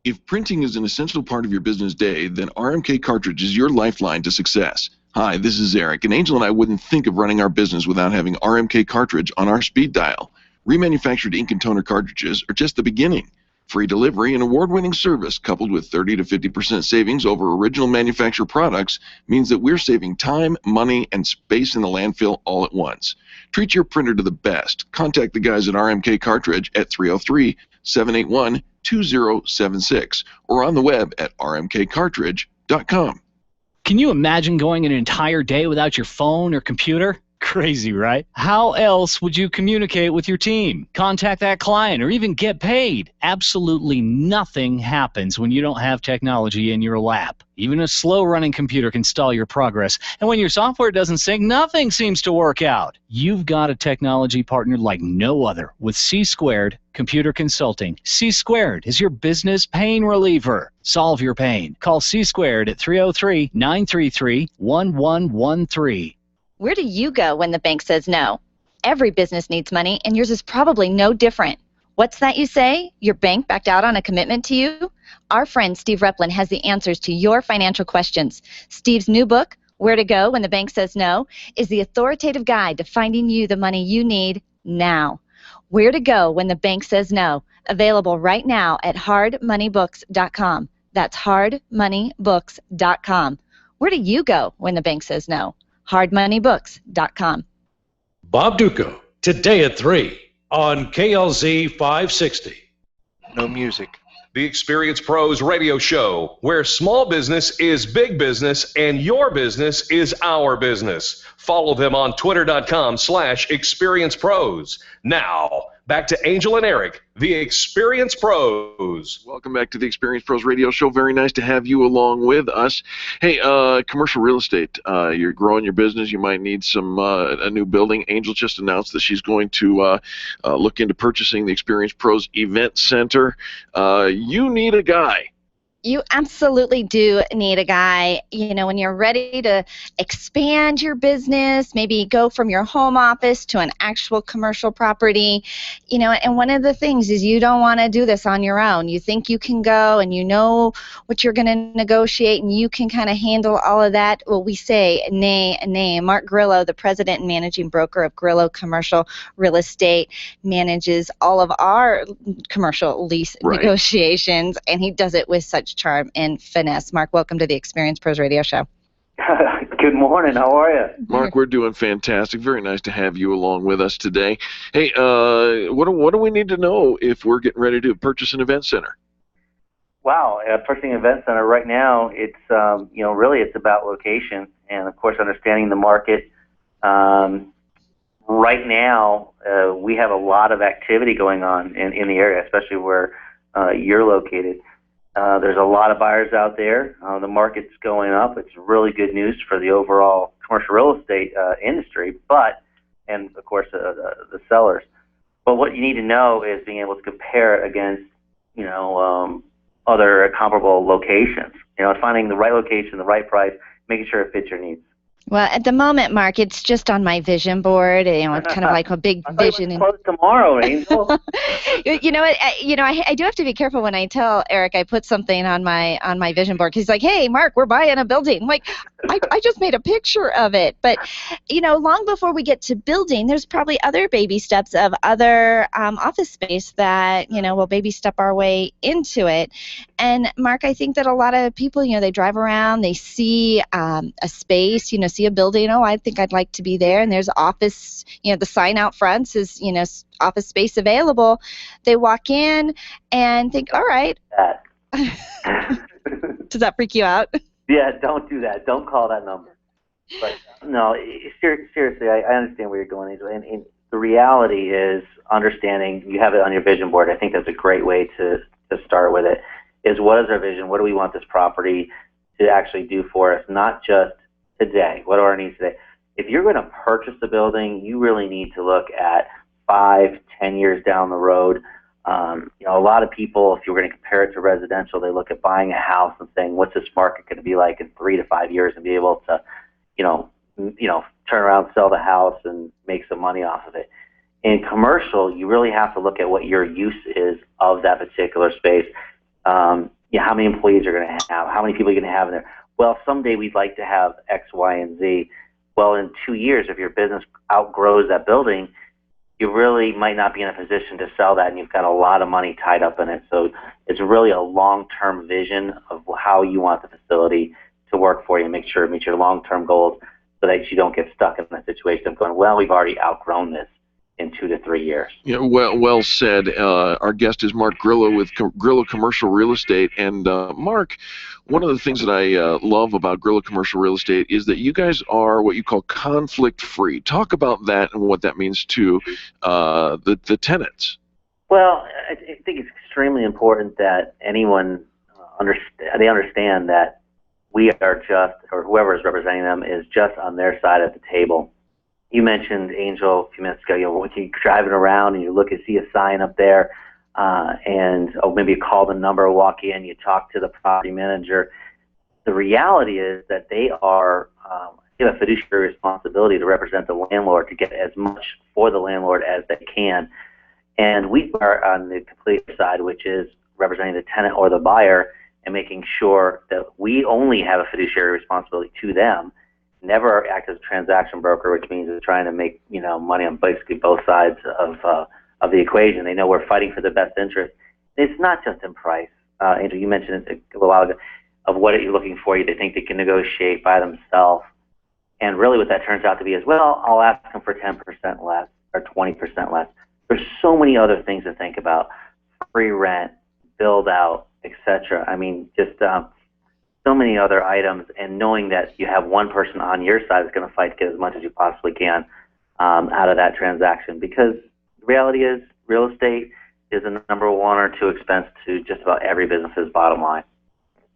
If printing is an essential part of your business day, then RMK Cartridge is your lifeline to success. Hi, this is Eric, and Angel and I wouldn't think of running our business without having RMK Cartridge on our speed dial. Remanufactured ink and toner cartridges are just the beginning. Free delivery and award-winning service coupled with 30 to 50% savings over original manufacturer products means that we're saving time, money, and space in the landfill all at once. Treat your printer to the best. Contact the guys at RMK Cartridge at 303-781-2076 or on the web at rmkcartridge.com. Can you imagine going an entire day without your phone or computer? Crazy, right? How else would you communicate with your team, contact that client, or even get paid? Absolutely nothing happens when you don't have technology in your lap. Even a slow-running computer can stall your progress. And when your software doesn't sync, nothing seems to work out. You've got a technology partner like no other with C-Squared Computer Consulting. C-Squared is your business pain reliever. Solve your pain. Call C-Squared at 303-933-1113. Where do you go when the bank says no? Every business needs money, and yours is probably no different. What's that you say? Your bank backed out on a commitment to you? Our friend Steve Replin has the answers to your financial questions. Steve's new book, Where to Go When the Bank Says No, is the authoritative guide to finding you the money you need now. Where to Go When the Bank Says No, available right now at hardmoneybooks.com. That's hardmoneybooks.com. Where do you go when the bank says no? hardmoneybooks.com. Bob Duco, today at 3 on KLZ 560. No music. The Experience Pros radio show, where small business is big business and your business is our business. Follow them on twitter.com/experiencepros. Now, back to Angel and Eric, the Experience Pros. Welcome back to the Experience Pros radio show. Very nice to have you along with us. Hey, commercial real estate. You're growing your business. You might need some a new building. Angel just announced that she's going to look into purchasing the Experience Pros Event Center. You need a guy. You absolutely do need a guy. You know, when you're ready to expand your business, maybe go from your home office to an actual commercial property, you know, and one of the things is you don't want to do this on your own. You think you can go and you know what you're going to negotiate and you can kind of handle all of that. Well, we say nay. Mark Grillo, the president and managing broker of Grillo Commercial Real Estate, manages all of our commercial lease negotiations, and he does it with such charm and finesse. Mark, welcome to the Experience Pros radio show. Good morning. How are you? Mark, we're doing fantastic. Very nice to have you along with us today. Hey, what do we need to know if we're getting ready to purchase an event center? Wow, purchasing an event center right now, it's really it's about location and of course understanding the market. Right now, we have a lot of activity going on in the area, especially where you're located. There's a lot of buyers out there. The market's going up. It's really good news for the overall commercial real estate industry, and of course the sellers. But what you need to know is being able to compare it against, other comparable locations. Finding the right location, the right price, making sure it fits your needs. Well, at the moment, Mark, it's just on my vision board. It's kind of like a big vision. I thought it was closed tomorrow, Angel. I do have to be careful when I tell Eric I put something on my vision board. He's like, "Hey, Mark, we're buying a building." I'm like, I just made a picture of it. But long before we get to building, there's probably other baby steps of other office space that will baby step our way into it. And Mark, I think that a lot of people, they drive around, they see a space, see a building, I think I'd like to be there, and there's office, the sign out front says, office space available. They walk in and think, all right. Does that freak you out? Yeah, don't do that. Don't call that number. But no, seriously, I understand where you're going, Angel. And the reality is understanding you have it on your vision board. I think that's a great way to start with it, is what is our vision? What do we want this property to actually do for us? Not just today. What are our needs today? If you're going to purchase a building, you really need to look at 5-10 years down the road. A lot of people, if you're going to compare it to residential, they look at buying a house and saying, what's this market going to be like in 3 to 5 years, and be able to, turn around, sell the house, and make some money off of it. In commercial, you really have to look at what your use is of that particular space. How many employees you're going to have, how many people you're going to have in there. Well, someday we'd like to have X, Y, and Z. Well, in 2 years, if your business outgrows that building, you really might not be in a position to sell that, and you've got a lot of money tied up in it. So it's really a long-term vision of how you want the facility to work for you, and make sure it meets your long-term goals, so that you don't get stuck in that situation of going, well, we've already outgrown this in 2 to 3 years. Yeah, well said. Our guest is Mark Grillo with Grillo Commercial Real Estate. And Mark, one of the things that I love about Grillo Commercial Real Estate is that you guys are what you call conflict-free. Talk about that and what that means to the tenants. Well, I think it's extremely important that anyone understand that we are just, or whoever is representing them is just on their side of the table. You mentioned, Angel, a few minutes ago, when you're driving around and you look and see a sign up there, and maybe you call the number, walk in, you talk to the property manager. The reality is that they have a fiduciary responsibility to represent the landlord, to get as much for the landlord as they can. And we are on the complete side, which is representing the tenant or the buyer and making sure that we only have a fiduciary responsibility to them, never act as a transaction broker, which means it's trying to make money on basically both sides of the equation. They know we're fighting for the best interest. It's not just in price. Andrew, you mentioned it a while ago, of what you're looking for. They think they can negotiate by themselves. And really what that turns out to be is, well, I'll ask them for 10% less or 20% less. There's so many other things to think about: free rent, build out, etc. I mean, just so many other items, and knowing that you have one person on your side that's going to fight to get as much as you possibly can out of that transaction. Because the reality is, real estate is a number 1 or 2 expense to just about every business's bottom line.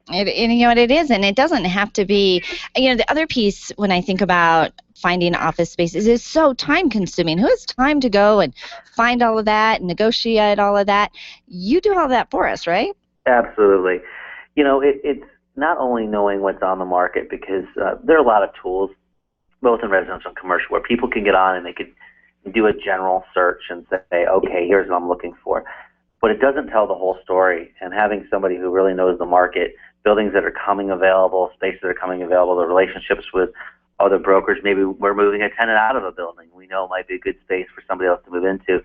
And it is, and it doesn't have to be. The other piece, when I think about finding office spaces, is so time consuming. Who has time to go and find all of that and negotiate all of that? You do all that for us, right? Absolutely. It's not only knowing what's on the market, because there are a lot of tools, both in residential and commercial, where people can get on and they could do a general search and say, okay, here's what I'm looking for. But it doesn't tell the whole story. And having somebody who really knows the market, buildings that are coming available, spaces that are coming available, the relationships with other brokers, maybe we're moving a tenant out of a building we know might be a good space for somebody else to move into,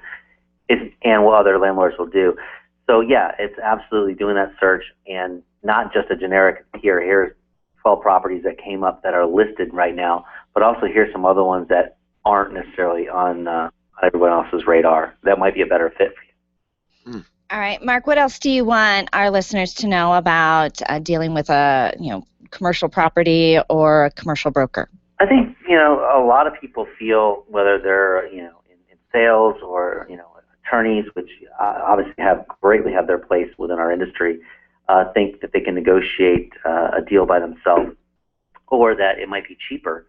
and what other landlords will do. So yeah, it's absolutely doing that search, and not just a generic, here's 12 properties that came up that are listed right now, but also here's some other ones that aren't necessarily on everyone else's radar that might be a better fit for you. All right, Mark, what else do you want our listeners to know about dealing with a commercial property or a commercial broker? I think a lot of people feel, whether they're in sales or attorneys, which obviously greatly have their place within our industry, think that they can negotiate a deal by themselves, or that it might be cheaper.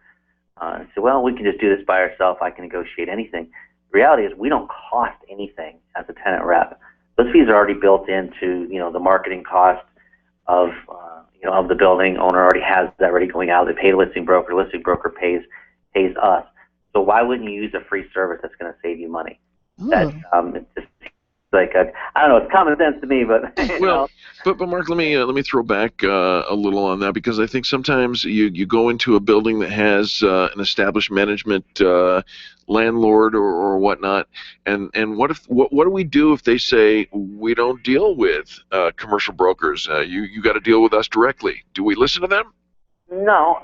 So, well, we can just do this by ourselves. I can negotiate anything. The reality is, we don't cost anything as a tenant rep. Those fees are already built into the marketing cost of the building. Owner already has that already going out. They pay the listing broker. Listing broker pays us. So why wouldn't you use a free service that's going to save you money? That it's just like I don't know. It's common sense to me, but well, but Mark, let me throw back a little on that, because I think sometimes you go into a building that has an established management landlord or whatnot, and what do we do if they say we don't deal with commercial brokers? You got to deal with us directly. Do we listen to them? No,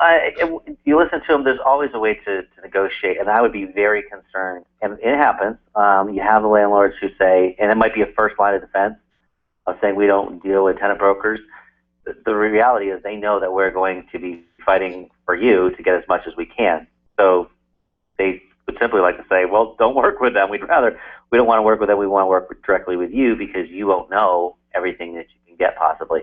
you listen to them. There's always a way to negotiate, and I would be very concerned. And it happens. You have the landlords who say, and it might be a first line of defense of saying we don't deal with tenant brokers. The reality is they know that we're going to be fighting for you to get as much as we can. So they would simply like to say, well, don't work with them. We don't want to work with them. We want to work directly with you, because you won't know everything that you can get possibly.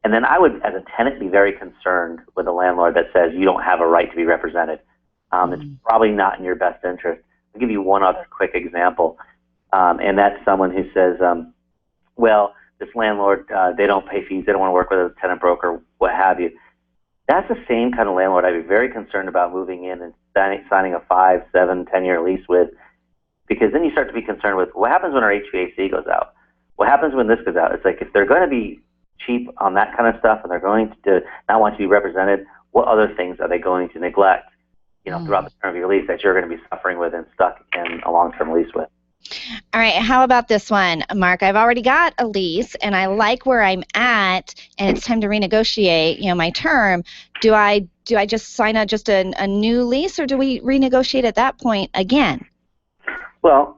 And then I would, as a tenant, be very concerned with a landlord that says you don't have a right to be represented. It's probably not in your best interest. I'll give you one other quick example, and that's someone who says, well, this landlord, they don't pay fees, they don't want to work with a tenant broker, what have you. That's the same kind of landlord I'd be very concerned about moving in and signing a 5, 7, 10-year lease with, because then you start to be concerned with what happens when our HVAC goes out? What happens when this goes out? It's like, if they're going to be cheap on that kind of stuff and they're going to not want to be represented, what other things are they going to neglect throughout the term of your lease that you're going to be suffering with and stuck in a long-term lease with? All right, how about this one, Mark? I've already got a lease, and I like where I'm at, and it's time to renegotiate, my term. Do I just sign just a new lease, or do we renegotiate at that point again? Well,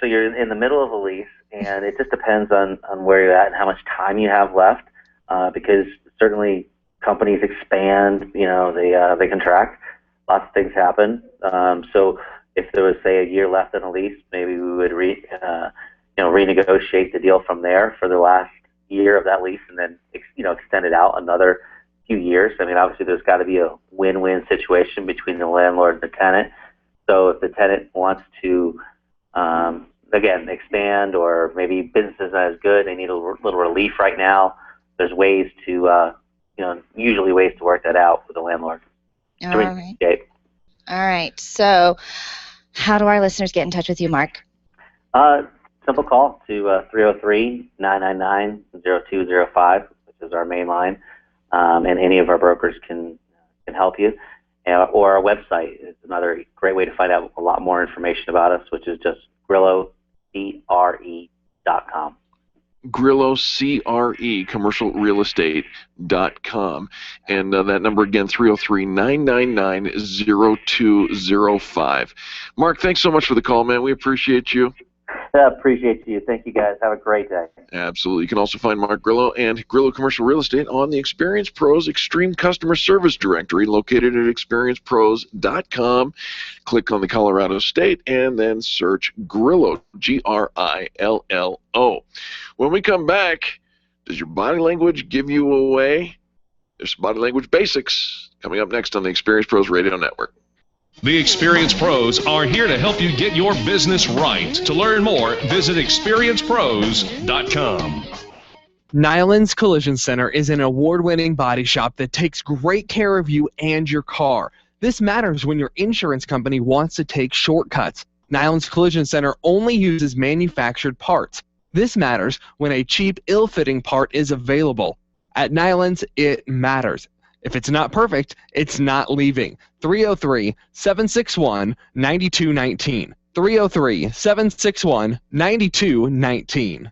so you're in the middle of a lease, and it just depends on where you're at and how much time you have left, because certainly companies expand, they contract, lots of things happen. So if there was, say, a year left in a lease, maybe we would renegotiate the deal from there for the last year of that lease, and then extend it out another few years. I mean, obviously there's got to be a win-win situation between the landlord and the tenant. So if the tenant wants to, again, expand, or maybe business isn't as good, they need a little relief right now, there's ways to, usually ways to work that out with the landlord. All right. So how do our listeners get in touch with you, Mark? Simple call to 303-999-0205, which is our main line, and any of our brokers can help you. Or our website is another great way to find out a lot more information about us, which is just Grillo, CRE.com. Grillo, CRE, commercialrealestate.com. And that number again, 303-999-0205. Mark, thanks so much for the call, man. We appreciate you. Appreciate you. Thank you, guys. Have a great day. Absolutely. You can also find Mark Grillo and Grillo Commercial Real Estate on the Experience Pros Extreme Customer Service Directory, located at experiencepros.com. Click on the Colorado State and then search Grillo, Grillo. When we come back, does your body language give you away? There's Body Language Basics coming up next on the Experience Pros Radio Network. The Experience Pros are here to help you get your business right. To learn more, visit experiencepros.com. Nyland's Collision Center is an award-winning body shop that takes great care of you and your car. This matters when your insurance company wants to take shortcuts. Nyland's Collision Center only uses manufactured parts. This matters when a cheap, ill-fitting part is available. At Nyland's, it matters. If it's not perfect, it's not leaving. 303-761-9219. 303-761-9219.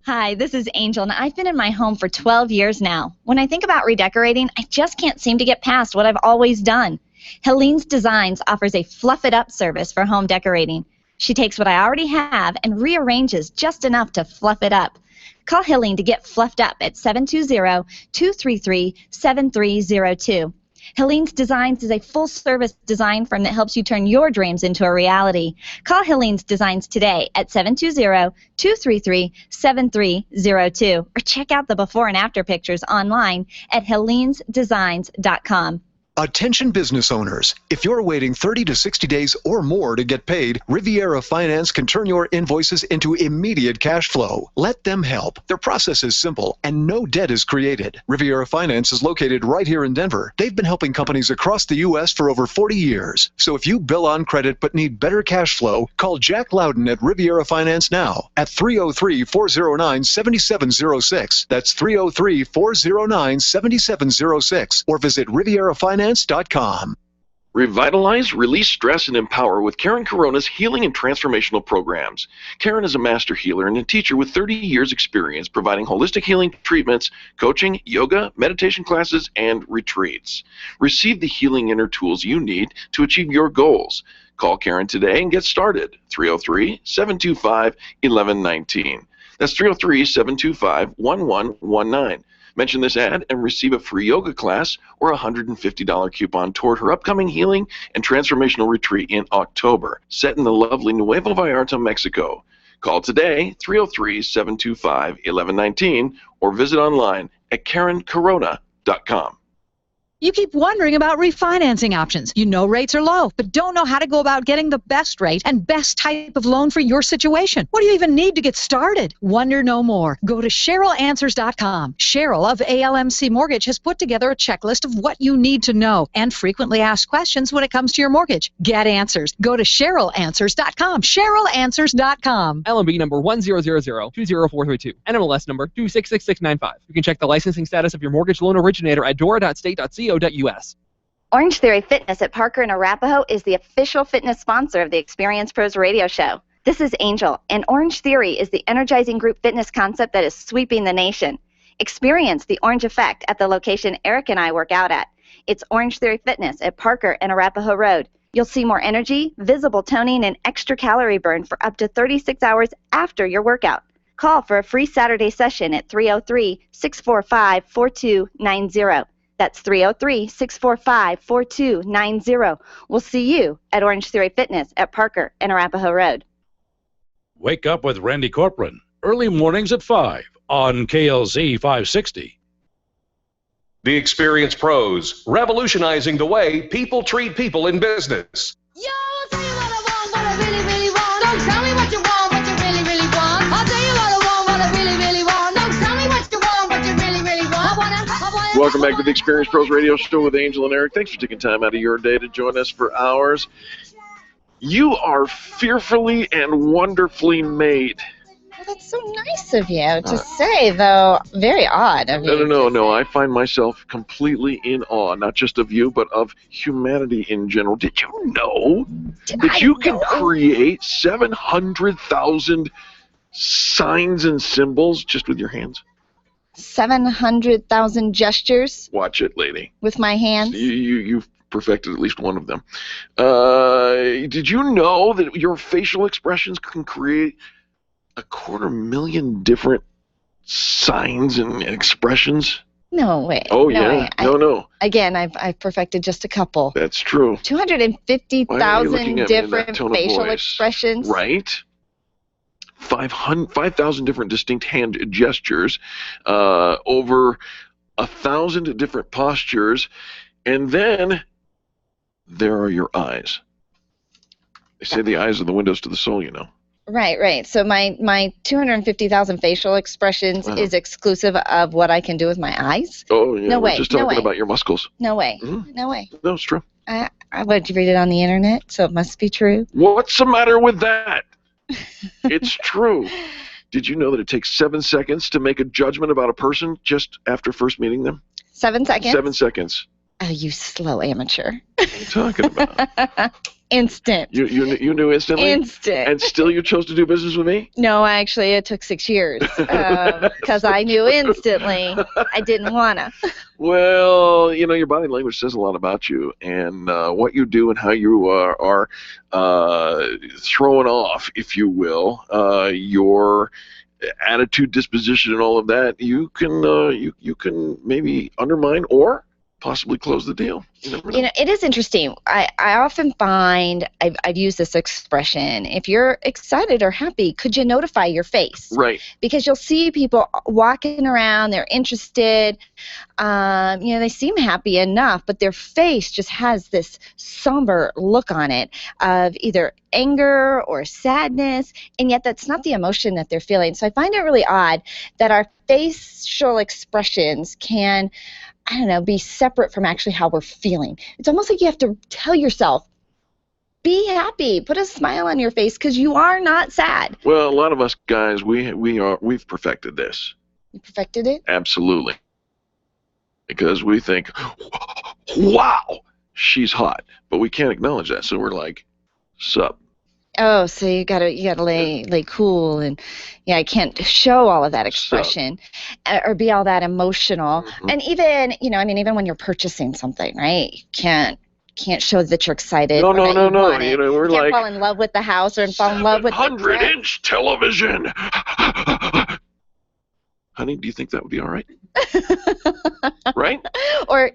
Hi, this is Angel, and I've been in my home for 12 years now. When I think about redecorating, I just can't seem to get past what I've always done. Helene's Designs offers a fluff it up service for home decorating. She takes what I already have and rearranges just enough to fluff it up. Call Helene to get fluffed up at 720-233-7302. Helene's Designs is a full-service design firm that helps you turn your dreams into a reality. Call Helene's Designs today at 720-233-7302 or check out the before and after pictures online at helenesdesigns.com. Attention business owners, if you're waiting 30 to 60 days or more to get paid, Riviera Finance can turn your invoices into immediate cash flow. Let them help. Their process is simple and no debt is created. Riviera Finance is located right here in Denver. They've been helping companies across the U.S. for over 40 years. So if you bill on credit but need better cash flow, call Jack Loudon at Riviera Finance now at 303-409-7706. That's 303-409-7706 or visit RivieraFinance.com. Revitalize, release stress, and empower with Karen Corona's healing and transformational programs. Karen is a master healer and a teacher with 30 years experience providing holistic healing treatments, coaching, yoga, meditation classes, and retreats. Receive the healing inner tools you need to achieve your goals. Call Karen today and get started. 303-725-1119. That's 303-725-1119. Mention this ad and receive a free yoga class or a $150 coupon toward her upcoming healing and transformational retreat in October, set in the lovely Nuevo Vallarta, Mexico. Call today, 303-725-1119, or visit online at KarenCorona.com. You keep wondering about refinancing options. You know rates are low, but don't know how to go about getting the best rate and best type of loan for your situation. What do you even need to get started? Wonder no more. Go to CherylAnswers.com. Cheryl of ALMC Mortgage has put together a checklist of what you need to know and frequently asked questions when it comes to your mortgage. Get answers. Go to CherylAnswers.com. CherylAnswers.com. LMB number 100020432. NMLS number 266695. You can check the licensing status of your mortgage loan originator at dora.state.co.us. Orange Theory Fitness at Parker and Arapahoe is the official fitness sponsor of the Experience Pros radio show. This is Angel, and Orange Theory is the energizing group fitness concept that is sweeping the nation. Experience the orange effect at the location Eric and I work out at. It's Orange Theory Fitness at Parker and Arapahoe Road. You'll see more energy, visible toning, and extra calorie burn for up to 36 hours after your workout. Call for a free Saturday session at 303-645-4290. That's 303-645-4290. We'll see you at Orange Theory Fitness at Parker and Arapahoe Road. Wake up with Randy Corcoran, early mornings at 5 on KLZ 560. The Experienced Pros, revolutionizing the way people treat people in business. Welcome back to the Experienced Pros Radio Show with Angel and Eric. Thanks for taking time out of your day to join us for ours. You are fearfully and wonderfully made. Well, that's so nice of you to say, though very odd of you. No. I find myself completely in awe, not just of you, but of humanity in general. Did you know that you can create 700,000 signs and symbols just with your hands? 700,000 gestures. Watch it, lady. With my hands. You've perfected at least one of them. Did you know that your facial expressions can create 250,000 different signs and expressions? No way. Oh, no yeah. Way. No. Again, I've perfected just a couple. That's true. 250,000 different facial expressions. Right. 5,000 different distinct hand gestures, over 1,000 different postures, and then there are your eyes. They say the eyes are the windows to the soul, you know. Right. So my 250,000 facial expressions is exclusive of what I can do with my eyes? Oh, yeah. No way. We're just talking about your muscles. No way. No way. No, it's true. Did you read it on the internet? So it must be true. What's the matter with that? It's true. Did you know that it takes 7 seconds to make a judgment about a person just after first meeting them? 7 seconds? 7 seconds. Oh, you slow amateur. What are you talking about? Instant. You knew instantly? Instant. And still you chose to do business with me? No, actually, it took 6 years because I knew instantly I didn't want to. Well, your body language says a lot about you, and what you do and how you are throwing off, if you will, your attitude, disposition, and all of that. You can maybe undermine or possibly close the deal. It is interesting. I often find I've used this expression. If you're excited or happy, could you notify your face? Right. Because you'll see people walking around, they're interested, they seem happy enough, but their face just has this somber look on it of either anger or sadness, and yet that's not the emotion that they're feeling. So I find it really odd that our facial expressions can, be separate from actually how we're feeling. It's almost like you have to tell yourself, be happy, put a smile on your face, because you are not sad. Well, a lot of us guys, we've perfected this. You perfected it? Absolutely. Because we think, wow, she's hot, but we can't acknowledge that, so we're like, sup. Oh, so you gotta lay cool, and I can't show all of that expression or be all that emotional. Mm-hmm. And even even when you're purchasing something, right? You can't show that you're excited. No. We're you can't like fall in love with the house or fall in love with the 100-inch television. Honey, do you think that would be all right? Right? Or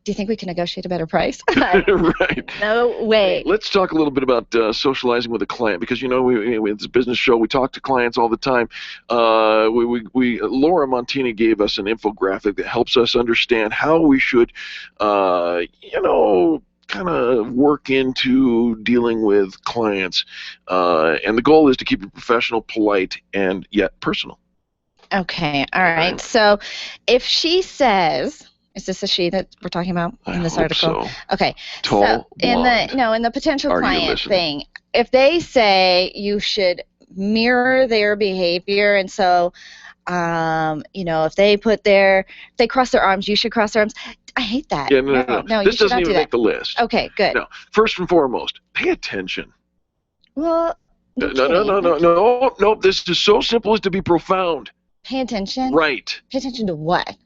do you think we can negotiate a better price? Right. No way. Let's talk a little bit about socializing with a client, because we this business show, we talk to clients all the time. Laura Montina gave us an infographic that helps us understand how we should, kind of work into dealing with clients, and the goal is to keep it professional, polite, and yet personal. Okay. All right. So, if she says. Is this a she that we're talking about in this article? So. Okay. Tall, so blonde. in the potential client thing, if they say you should mirror their behavior, and so if they cross their arms, you should cross their arms. I hate that. Yeah, no. This doesn't even make the list. Okay, good. No. First and foremost, pay attention. Well, No. This is so simple as to be profound. Pay attention? Right. Pay attention to what?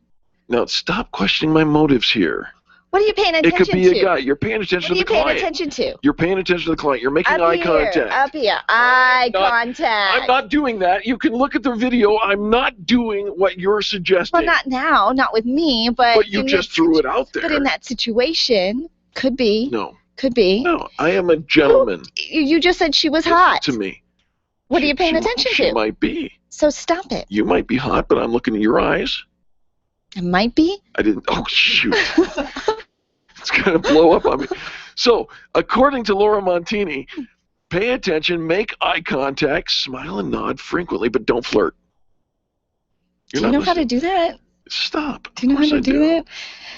Now, stop questioning my motives here. What are you paying attention to? It could be a guy. You're paying attention to the client. What are you paying attention to? You're paying attention to the client. You're making eye contact. Up here. Eye contact. I'm not doing that. You can look at the video. I'm not doing what you're suggesting. Well, not now. Not with me. But you just threw it out there. But in that situation, could be. No. Could be. No, I am a gentleman. You just said she was hot. To me. What are you paying attention to? She might be. So stop it. You might be hot, but I'm looking at your eyes. It might be. I didn't. Oh, shoot. It's going to blow up on me. So, according to Laura Montini, pay attention, make eye contact, smile and nod frequently, but don't flirt. Do you know how to do that? Stop. Do you know how to do that?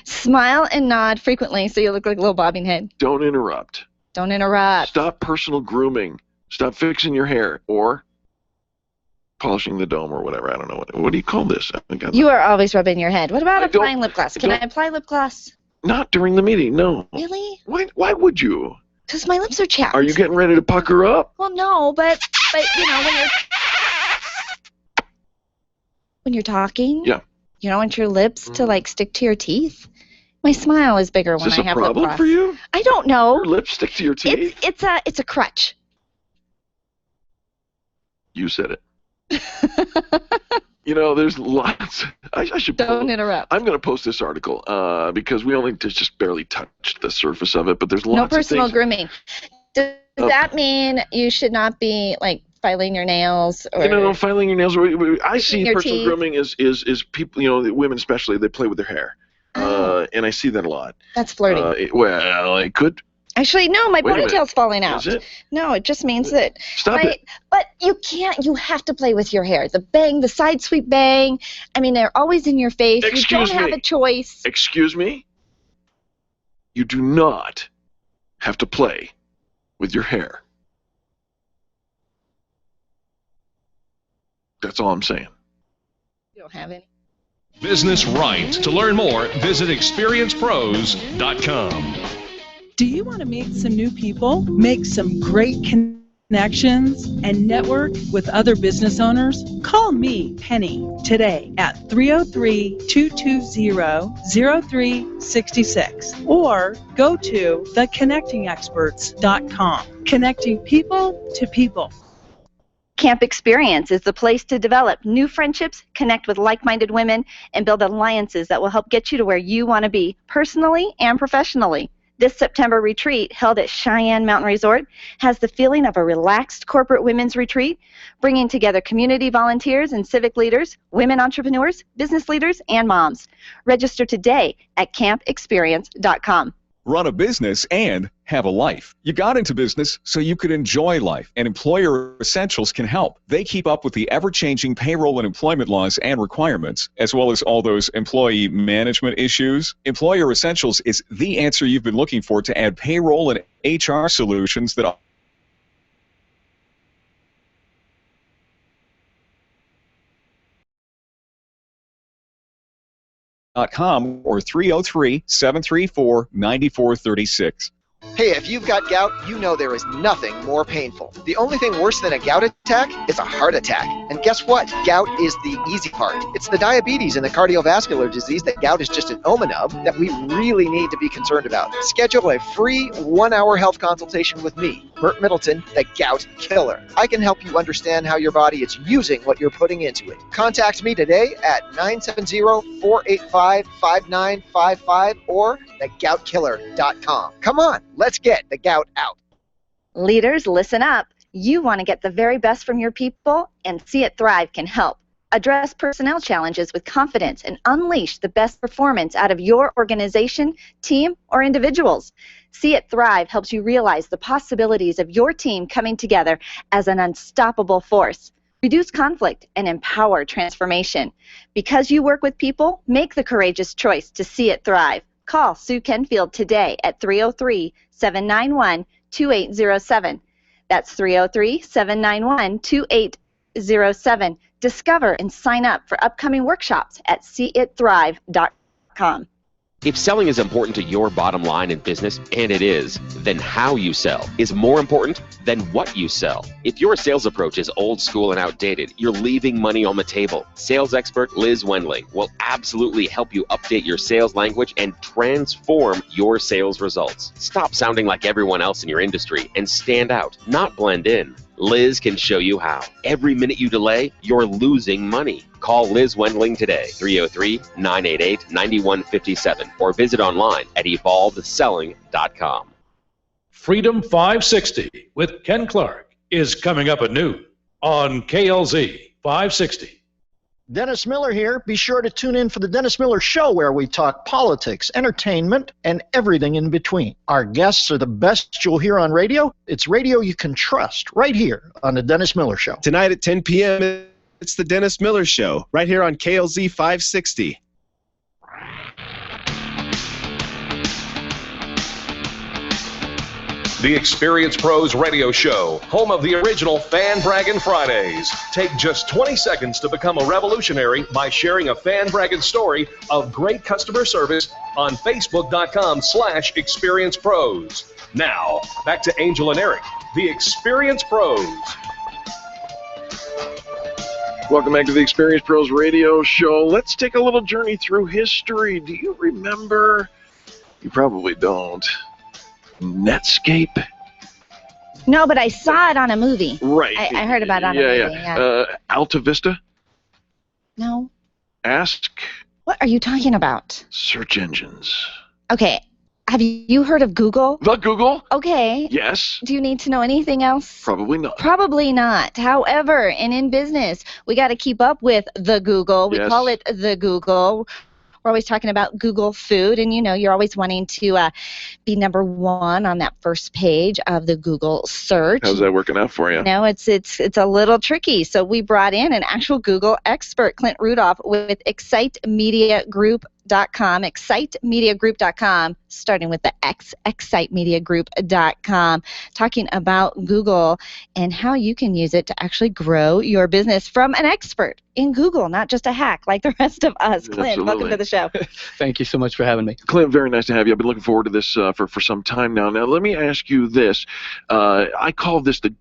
Smile and nod frequently so you look like a little bobbing head. Don't interrupt. Don't interrupt. Stop personal grooming. Stop fixing your hair or polishing the dome or whatever. I don't know. What do you call this? You are always rubbing your head. What about applying lip gloss? Can I apply lip gloss? Not during the meeting, no. Really? Why would you? Because my lips are chapped. Are you getting ready to pucker up? Well, no, but you know, when you're talking, yeah, you don't want your lips to like stick to your teeth. My smile is bigger when I have lip gloss. Is this a problem for you? I don't know. Your lips stick to your teeth? It's a crutch. You said it. You know, there's lots. I should. Don't interrupt. I'm going to post this article because we only just barely touched the surface of it, but there's lots No personal of things. grooming. Does that mean you should not be like filing your nails or? You know, filing your nails. I see your personal teeth? grooming is people. You know, women especially. They play with their hair, and I see that a lot. That's flirting. Well, it could. Actually, no, my Wait a minute. ponytail's falling out. Is it? No, it just means that. Stop it. But you can't. You have to play with your hair. The bang, the side sweep bang. I mean, they're always in your face. You don't have a choice. Excuse me? You do not have to play with your hair. That's all I'm saying. You don't have any. Business right. To learn more, visit experiencepros.com. Do you want to meet some new people, make some great connections, and network with other business owners? Call me, Penny, today at 303-220-0366 or go to theconnectingexperts.com. Connecting people to people. Camp Experience is the place to develop new friendships, connect with like-minded women, and build alliances that will help get you to where you want to be, personally and professionally. This September retreat, held at Cheyenne Mountain Resort, has the feeling of a relaxed corporate women's retreat, bringing together community volunteers and civic leaders, women entrepreneurs, business leaders, and moms. Register today at campexperience.com. Run a business and have a life. You got into business so you could enjoy life, and Employer Essentials can help. They keep up with the ever-changing payroll and employment laws and requirements, as well as all those employee management issues. Employer Essentials is the answer you've been looking for to add payroll and HR solutions that .com or 303-734-9436. Hey, if you've got gout, you know there is nothing more painful. The only thing worse than a gout attack is a heart attack. And guess what? Gout is the easy part. It's the diabetes and the cardiovascular disease that gout is just an omen of that we really need to be concerned about. Schedule a free 1-hour health consultation with me, Burt Middleton, the Gout Killer. I can help you understand how your body is using what you're putting into it. Contact me today at 970-485-5955 or thegoutkiller.com. Come on, let's get the gout out. Leaders, listen up. You want to get the very best from your people, and See It Thrive can help. Address personnel challenges with confidence and unleash the best performance out of your organization, team, or individuals. See It Thrive helps you realize the possibilities of your team coming together as an unstoppable force. Reduce conflict and empower transformation. Because you work with people, make the courageous choice to See It Thrive. Call Sue Kenfield today at 303-791-2807. That's 303-791-2807. Discover and sign up for upcoming workshops at seeitthrive.com. If selling is important to your bottom line in business, and it is, then how you sell is more important than what you sell. If your sales approach is old school and outdated, you're leaving money on the table. Sales expert Liz Wendling will absolutely help you update your sales language and transform your sales results. Stop sounding like everyone else in your industry and stand out, not blend in. Liz can show you how. Every minute you delay, you're losing money. Call Liz Wendling today, 303-988-9157, or visit online at evolvedselling.com. Freedom 560 with Ken Clark is coming up at noon on KLZ 560. Dennis Miller here. Be sure to tune in for the Dennis Miller Show, where we talk politics, entertainment, and everything in between. Our guests are the best you'll hear on radio. It's radio you can trust right here on the Dennis Miller Show. Tonight at 10 p.m., it's the Dennis Miller Show right here on KLZ 560. The Experience Pros Radio Show, home of the original Fan Braggin' Fridays. Take just 20 seconds to become a revolutionary by sharing a Fan Braggin' story of great customer service on Facebook.com/Experience Pros. Now, back to Angel and Eric, the Experience Pros. Welcome back to the Experience Pros Radio Show. Let's take a little journey through history. Do you remember? You probably don't. Netscape? No, but I saw it on a movie. Right. I heard about it on a movie. Yeah. Alta Vista? No. Ask. What are you talking about? Search engines. Okay. Have you heard of Google? The Google? Okay. Yes. Do you need to know anything else? Probably not. Probably not. However, and in business, we got to keep up with the Google. We call it the Google. We're always talking about Google food, and you're always wanting to be number one on that first page of the Google search. How's that working out for you? It's a little tricky. So we brought in an actual Google expert, Klint Rudolph, with excitemiagroup.com, starting with the X, excitemiagroup.com, talking about Google and how you can use it to actually grow your business from an expert in Google, not just a hack like the rest of us. Klint, Absolutely. welcome to the show. Thank you so much for having me. Clint, very nice to have you. I've been looking forward to this for some time now. Now, let me ask you this. I call this the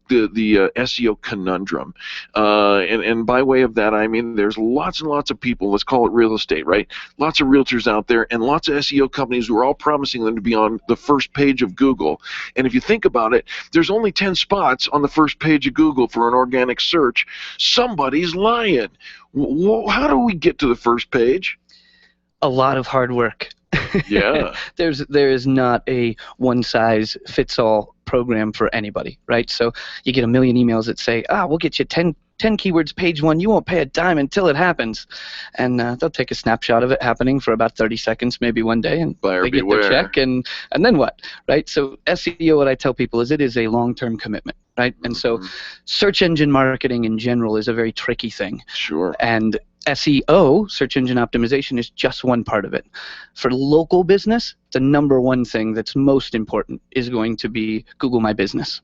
SEO conundrum. And by way of that, I mean there's lots and lots of people, let's call it real estate, right? Lots of realtors out there and lots of SEO companies who are all promising them to be on the first page of Google. And if you think about it, there's only 10 spots on the first page of Google for an organic search. Somebody's lying. How do we get to the first page? A lot of hard work. Yeah. There is not a one-size-fits-all program for anybody, right? So you get a million emails that say, we'll get you 10 keywords page one, you won't pay a dime until it happens. And they'll take a snapshot of it happening for about 30 seconds maybe one day, and they get their check, and then what, right? So SEO, what I tell people is it is a long-term commitment, right? And so search engine marketing in general is a very tricky thing. Sure. And SEO, search engine optimization, is just one part of it. For local business, the number one thing that's most important is going to be Google My Business.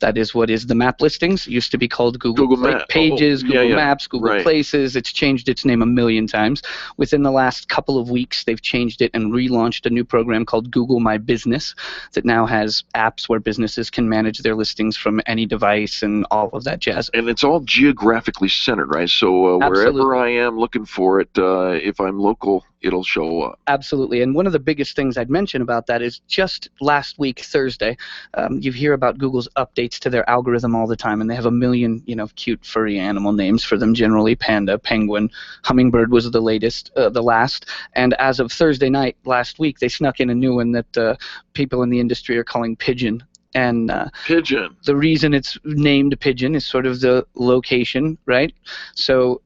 That is what is the map listings. It used to be called Google Pages, Google Maps, Google Places. It's changed its name a million times. Within the last couple of weeks, they've changed it and relaunched a new program called Google My Business that now has apps where businesses can manage their listings from any device and all of that jazz. And it's all geographically centered, right? So wherever I am looking for it, if I'm local, it'll show up. Absolutely. And one of the biggest things I'd mention about that is just last week, Thursday, you hear about Google's updates to their algorithm all the time, and they have a million, cute furry animal names for them generally. Panda, penguin, hummingbird was the last. And as of Thursday night last week, they snuck in a new one that people in the industry are calling pigeon. And pigeon. The reason it's named pigeon is sort of the location, right? So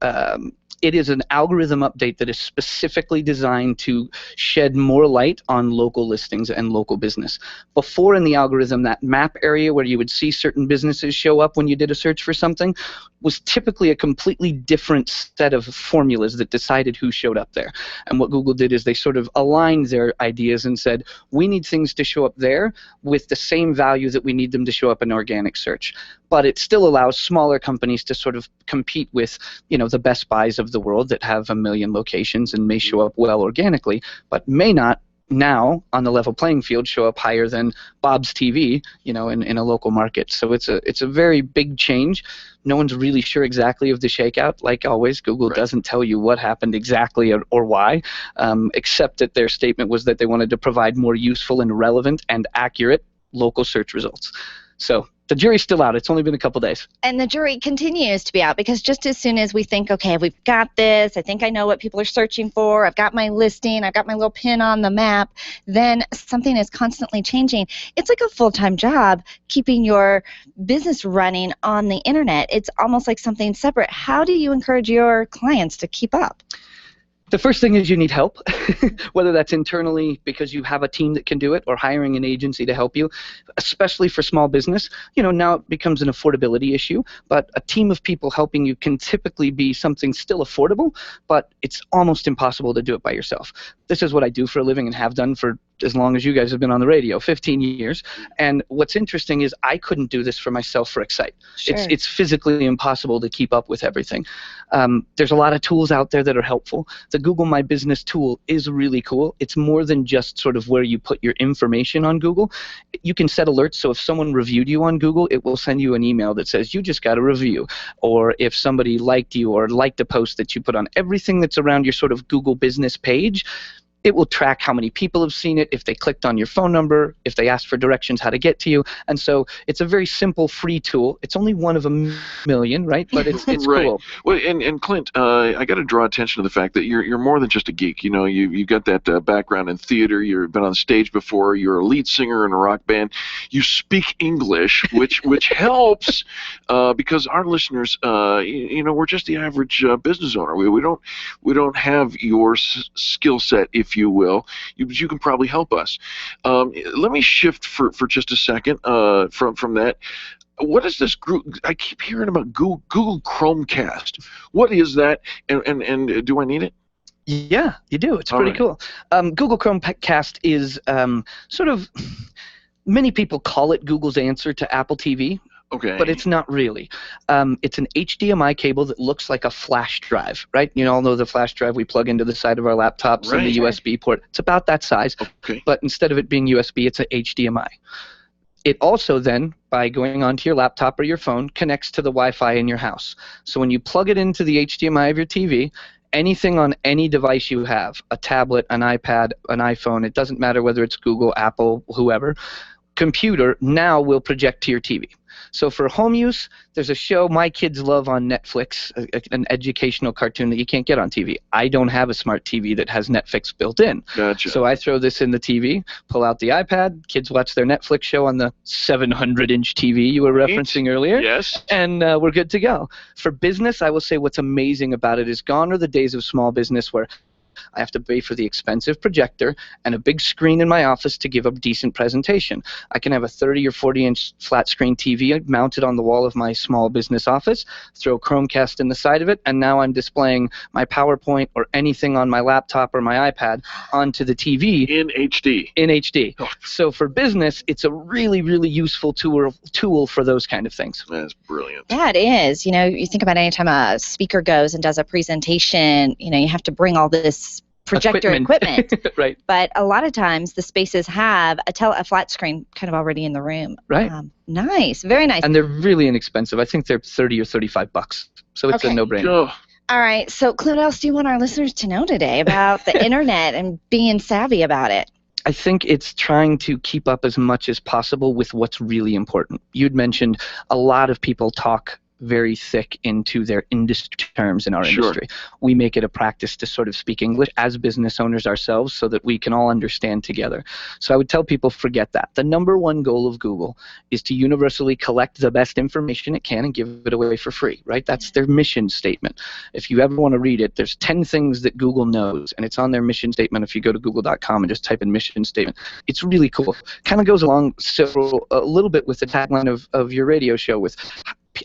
it is an algorithm update that is specifically designed to shed more light on local listings and local business. Before in the algorithm, that map area where you would see certain businesses show up when you did a search for something was typically a completely different set of formulas that decided who showed up there. And what Google did is they sort of aligned their ideas and said, we need things to show up there with the same value that we need them to show up in organic search. But it still allows smaller companies to sort of compete with, the Best Buys of the world that have a million locations and may show up well organically, but may not now on the level playing field show up higher than Bob's TV, in a local market. So it's a very big change. No one's really sure exactly of the shakeout. Like always, Google doesn't tell you what happened exactly or why, except that their statement was that they wanted to provide more useful and relevant and accurate local search results. So the jury's still out. It's only been a couple days. And the jury continues to be out, because just as soon as we think, okay, we've got this, I think I know what people are searching for, I've got my listing, I've got my little pin on the map, then something is constantly changing. It's like a full-time job keeping your business running on the internet. It's almost like something separate. How do you encourage your clients to keep up? The first thing is you need help, whether that's internally because you have a team that can do it, or hiring an agency to help you, especially for small business. Now it becomes an affordability issue, but a team of people helping you can typically be something still affordable, but it's almost impossible to do it by yourself. This is what I do for a living and have done for as long as you guys have been on the radio, 15 years. And what's interesting is I couldn't do this for myself for Excite. Sure. It's physically impossible to keep up with everything. There's a lot of tools out there that are helpful. The Google My Business tool is really cool. It's more than just sort of where you put your information on Google. You can set alerts, so if someone reviewed you on Google, it will send you an email that says you just got a review. Or if somebody liked you or liked a post that you put on, everything that's around your sort of Google business page, it will track how many people have seen it, if they clicked on your phone number, if they asked for directions how to get to you. And so it's a very simple free tool. It's only one of a million, right? But it's right. cool. Well, and Klint, I got to draw attention to the fact that you're more than just a geek. You got that background in theater. You've been on stage before. You're a lead singer in a rock band. You speak English, which helps because our listeners, we're just the average business owner. We don't have your skill set, if you will. You can probably help us. Let me shift for just a second from that. What is this group? I keep hearing about Google Chromecast. What is that, and do I need it? Yeah, you do. It's pretty cool. Google Chromecast is sort of, many people call it Google's answer to Apple TV. Okay. But it's not really. It's an HDMI cable that looks like a flash drive, right? You all know the flash drive we plug into the side of our laptops and the USB port. It's about that size. Okay. But instead of it being USB, it's an HDMI. It also then, by going onto your laptop or your phone, connects to the Wi-Fi in your house. So when you plug it into the HDMI of your TV, anything on any device you have, a tablet, an iPad, an iPhone, it doesn't matter whether it's Google, Apple, whoever, computer now will project to your TV. So for home use, there's a show my kids love on Netflix, an educational cartoon that you can't get on TV. I don't have a smart TV that has Netflix built in. Gotcha. So I throw this in the TV, pull out the iPad, kids watch their Netflix show on the 700-inch TV you were referencing earlier. Yes. And we're good to go. For business, I will say what's amazing about it is gone are the days of small business where I have to pay for the expensive projector and a big screen in my office to give a decent presentation. I can have a 30 or 40-inch flat screen TV mounted on the wall of my small business office, throw Chromecast in the side of it, and now I'm displaying my PowerPoint or anything on my laptop or my iPad onto the TV. In HD. In HD. Oh. So for business, it's a really, really useful tool for those kind of things. That's brilliant. Yeah, it is. You think about any time a speaker goes and does a presentation, you have to bring all this projector equipment. Right. But a lot of times the spaces have a flat screen kind of already in the room. Right. Nice. Very nice. And they're really inexpensive. I think they're $30 or $35. So it's a no-brainer. Oh. All right. So, Clint, what else do you want our listeners to know today about the internet and being savvy about it? I think it's trying to keep up as much as possible with what's really important. You'd mentioned a lot of people talk very thick into their industry terms in our industry. We make it a practice to sort of speak English as business owners ourselves so that we can all understand together. So I would tell people, forget that. The number one goal of Google is to universally collect the best information it can and give it away for free, right? That's their mission statement. If you ever want to read it, there's 10 things that Google knows, and it's on their mission statement if you go to google.com and just type in mission statement. It's really cool. Kind of goes along a little bit with the tagline of your radio show with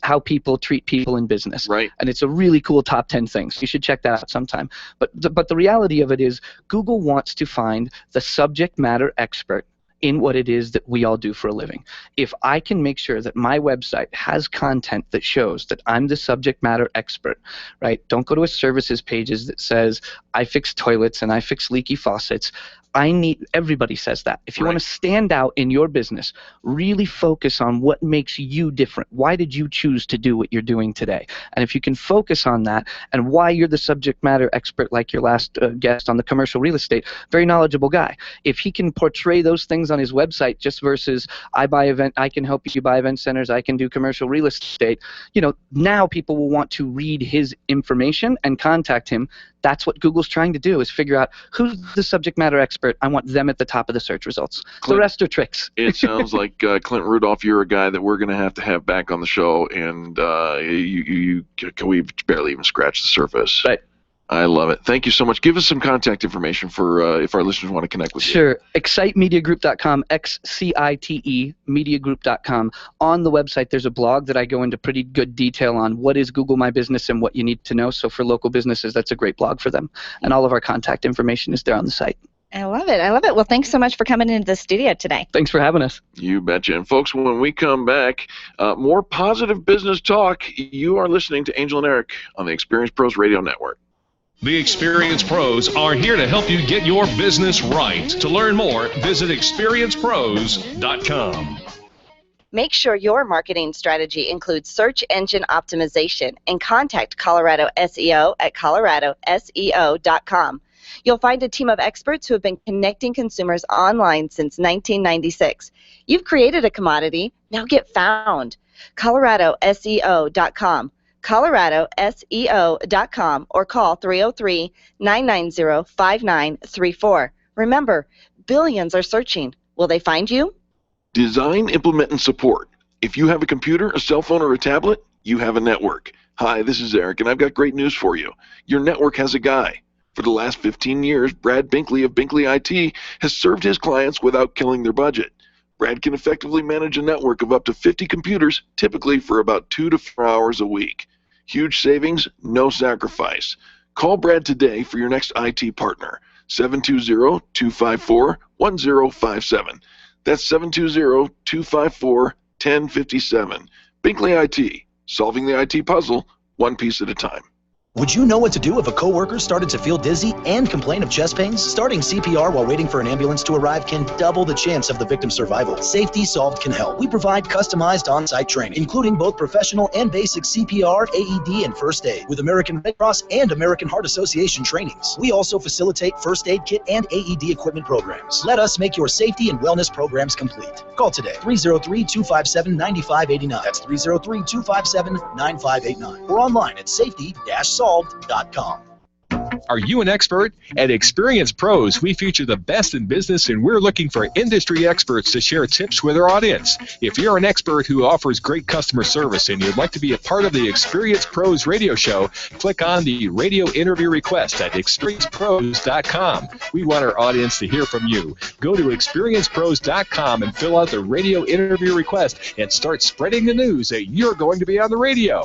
how people treat people in business. Right. And it's a really cool top 10 things. You should check that out sometime. But the reality of it is Google wants to find the subject matter expert in what it is that we all do for a living. If I can make sure that my website has content that shows that I'm the subject matter expert, right? Don't go to a services pages that says, I fix toilets and I fix leaky faucets. Everybody says that. If you want to stand out in your business, really focus on what makes you different. Why did you choose to do what you're doing today? And if you can focus on that and why you're the subject matter expert, like your last guest on the commercial real estate, very knowledgeable guy. If he can portray those things on his website just versus I can help you buy event centers, I can do commercial real estate, now people will want to read his information and contact him. That's what Google's trying to do, is figure out who's the subject matter expert. I want them at the top of the search results. The rest are tricks. It sounds like, Klint Rudolph, you're a guy that we're going to have back on the show, and we barely even scratch the surface. Right. I love it. Thank you so much. Give us some contact information for if our listeners want to connect with you. Sure. ExciteMediaGroup.com, XCITE MediaGroup.com. On the website, there's a blog that I go into pretty good detail on what is Google My Business and what you need to know. So for local businesses, that's a great blog for them. And all of our contact information is there on the site. I love it. I love it. Well, thanks so much for coming into the studio today. Thanks for having us. You betcha. And folks, when we come back, more positive business talk. You are listening to Angel and Eric on the Experience Pros Radio Network. The Experience Pros are here to help you get your business right. To learn more, visit experiencepros.com. Make sure your marketing strategy includes search engine optimization and contact Colorado SEO at coloradoseo.com. You'll find a team of experts who have been connecting consumers online since 1996. You've created a commodity. Now get found. coloradoseo.com. coloradoseo.com or call 303-990-5934. Remember, billions are searching. Will they find you? Design, implement, and support. If you have a computer, a cell phone, or a tablet, you have a network. Hi, this is Eric, and I've got great news for you. Your network has a guy. For the last 15 years, Brad Binkley of Binkley IT has served his clients without killing their budget. Brad can effectively manage a network of up to 50 computers, typically for about 2 to 4 hours a week. Huge savings, no sacrifice. Call Brad today for your next IT partner, 720-254-1057. That's 720-254-1057. Binkley IT, solving the IT puzzle, one piece at a time. Would you know what to do if a coworker started to feel dizzy and complain of chest pains? Starting CPR while waiting for an ambulance to arrive can double the chance of the victim's survival. Safety Solved can help. We provide customized on-site training, including both professional and basic CPR, AED, and first aid, with American Red Cross and American Heart Association trainings. We also facilitate first aid kit and AED equipment programs. Let us make your safety and wellness programs complete. Call today, 303-257-9589. That's 303-257-9589. Or online at safety-solved.com. Are you an expert? At Experience Pros, we feature the best in business, and we're looking for industry experts to share tips with our audience. If you're an expert who offers great customer service and you'd like to be a part of the Experience Pros radio show, click on the radio interview request at experiencepros.com. We want our audience to hear from you. Go to experiencepros.com and fill out the radio interview request and start spreading the news that you're going to be on the radio.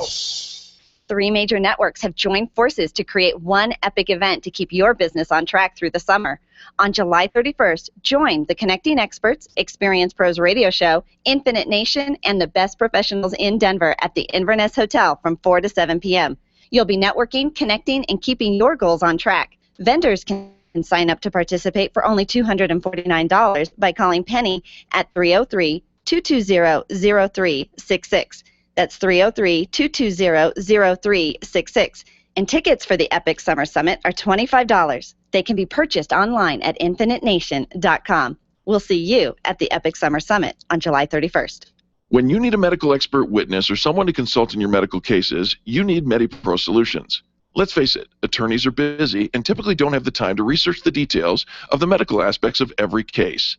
3 major networks have joined forces to create one epic event to keep your business on track through the summer. On July 31st, join the Connecting Experts, Experience Pros Radio Show, Infinite Nation, and the best professionals in Denver at the Inverness Hotel from 4 to 7 p.m. You'll be networking, connecting, and keeping your goals on track. Vendors can sign up to participate for only $249 by calling Penny at 303-220-0366. That's 303-220-0366. And tickets for the Epic Summer Summit are $25. They can be purchased online at infinitenation.com. We'll see you at the Epic Summer Summit on July 31st. When you need a medical expert witness or someone to consult in your medical cases, you need MediPro Solutions. Let's face it, attorneys are busy and typically don't have the time to research the details of the medical aspects of every case.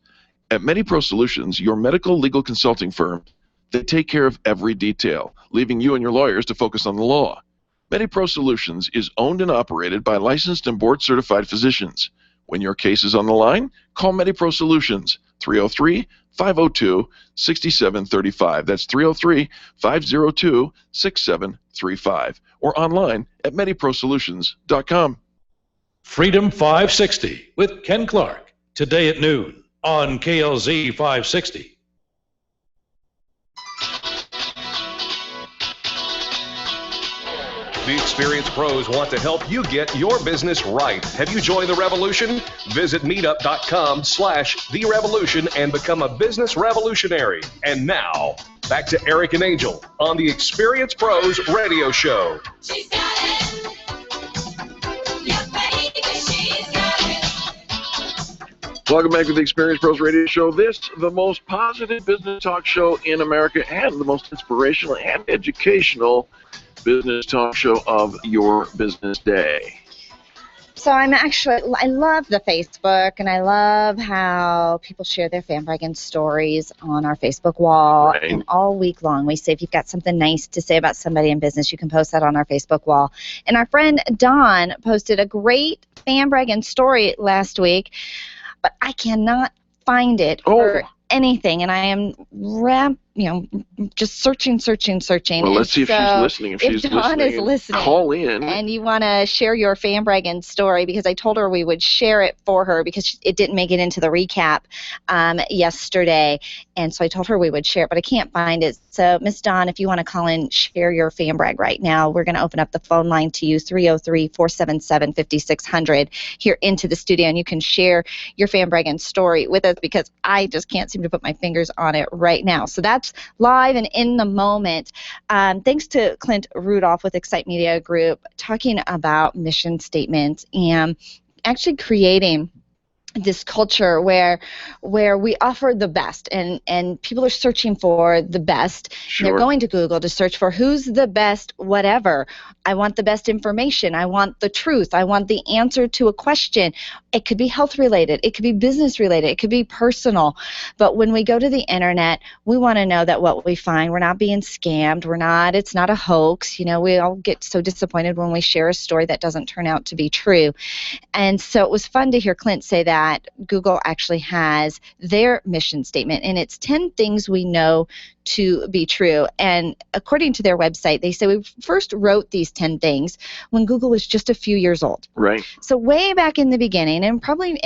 At MediPro Solutions, your medical legal consulting firm, they take care of every detail, leaving you and your lawyers to focus on the law. MediPro Solutions is owned and operated by licensed and board-certified physicians. When your case is on the line, call MediPro Solutions, 303-502-6735. That's 303-502-6735. Or online at mediprosolutions.com. Freedom 560 with Ken Clark, today at noon on KLZ 560. The experienced pros want to help you get your business right. Have you joined the revolution? Visit meetup.com/therevolution and become a business revolutionary. And now, back to Eric and Angel on the Experienced Pros Radio Show. She's got it. Yeah, baby, she's got it. Welcome back to the Experienced Pros Radio Show. This, the most positive business talk show in America and the most inspirational and educational business talk show of your business day. So I love the Facebook, and I love how people share their fan bragging stories on our Facebook wall. Right. And all week long, we say if you've got something nice to say about somebody in business, you can post that on our Facebook wall. And our friend Dawn posted a great fan bragging story last week, but I cannot find it for anything, and I am just searching. Well, let's see if she's listening. If she's Dawn is listening, call in. And you want to share your fan bragging story, because I told her we would share it for her because it didn't make it into the recap yesterday, and so I told her we would share it, but I can't find it. So, Miss Dawn, if you want to call in, share your fan brag right now. We're going to open up the phone line to you, 303-477-5600, here into the studio, and you can share your fan bragging story with us because I just can't seem to put my fingers on it right now. So that's live and in the moment. Thanks to Klint Rudolph with Excite Media Group talking about mission statements and actually creating this culture where we offer the best, and people are searching for the best. Sure. They're going to Google to search for who's the best whatever. I want the best information. I want the truth. I want the answer to a question. It could be health related. It could be business related. It could be personal. But when we go to the internet, we want to know that what we find, we're not being scammed. It's not a hoax. We all get so disappointed when we share a story that doesn't turn out to be true. And so it was fun to hear Klint say that Google actually has their mission statement, and it's 10 things we know to be true. And according to their website, they say we first wrote these 10 things when Google was just a few years old. Right. So way back in the beginning, and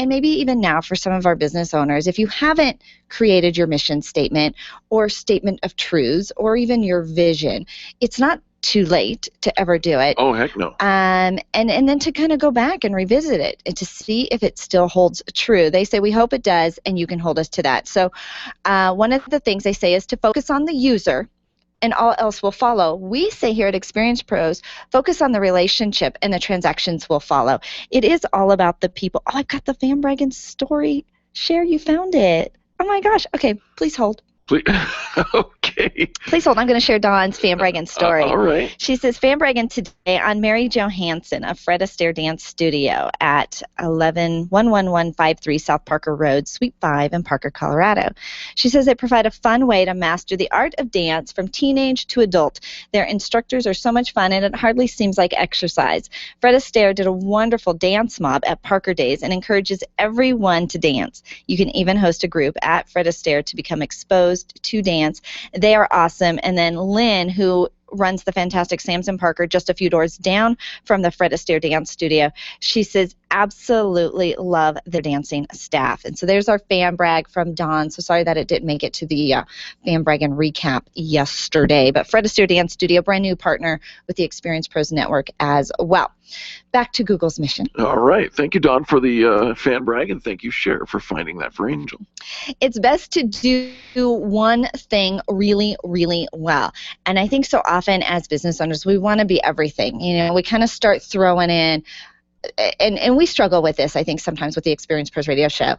maybe even now for some of our business owners, if you haven't created your mission statement or statement of truths or even your vision, it's not too late to ever do it. Oh, heck no. And then to kind of go back and revisit it and to see if it still holds true. They say, we hope it does, and you can hold us to that. So one of the things they say is to focus on the user, and all else will follow. We say here at Experienced Pros, focus on the relationship, and the transactions will follow. It is all about the people. Oh, I've got the fan bragging story. Share, you found it. Oh, my gosh. Okay, please hold. Okay. Please hold. I'm going to share Dawn's fan bragging story. All right. She says, fan bragging today on Mary Johansson of Fred Astaire Dance Studio at 11153 South Parker Road, Suite 5 in Parker, Colorado. She says they provide a fun way to master the art of dance from teenage to adult. Their instructors are so much fun, and it hardly seems like exercise. Fred Astaire did a wonderful dance mob at Parker Days and encourages everyone to dance. You can even host a group at Fred Astaire to become exposed to dance. They are awesome. And then Lynn, who runs the fantastic Sam's and Parker just a few doors down from the Fred Astaire Dance Studio, she says absolutely love the dancing staff. And so there's our fan brag from Dawn. So sorry that it didn't make it to the fan brag and recap yesterday. But Fred Astaire Dance Studio, brand new partner with the Experienced Pros Network as well. Back to Google's mission. All right. Thank you, Dawn, for the fan brag, and thank you, Cher, for finding that for Angel. It's best to do one thing really, really well. And I think so often as business owners, we want to be everything. We kind of start throwing in, and we struggle with this, I think, sometimes with the Experienced Pros Radio Show,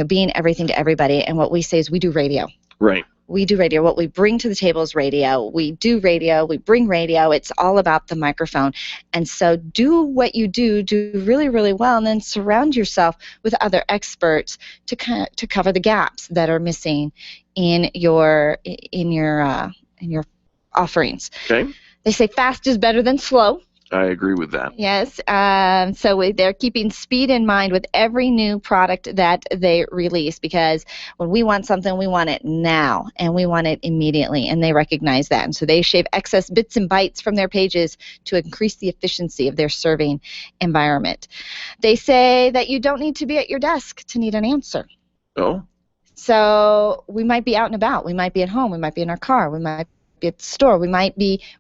being everything to everybody. And what we say is we do radio. Right. We do radio. What we bring to the table is radio. We do radio. We bring radio. It's all about the microphone. And so do what you do really, really well, and then surround yourself with other experts to cover the gaps that are missing in your offerings. Okay. They say fast is better than slow. I agree with that. Yes. So they're keeping speed in mind with every new product that they release, because when we want something, we want it now, and we want it immediately, and they recognize that. And so they shave excess bits and bytes from their pages to increase the efficiency of their serving environment. They say that you don't need to be at your desk to need an answer. Oh. So we might be out and about. We might be at home. We might be in our car. We might be at the store. We're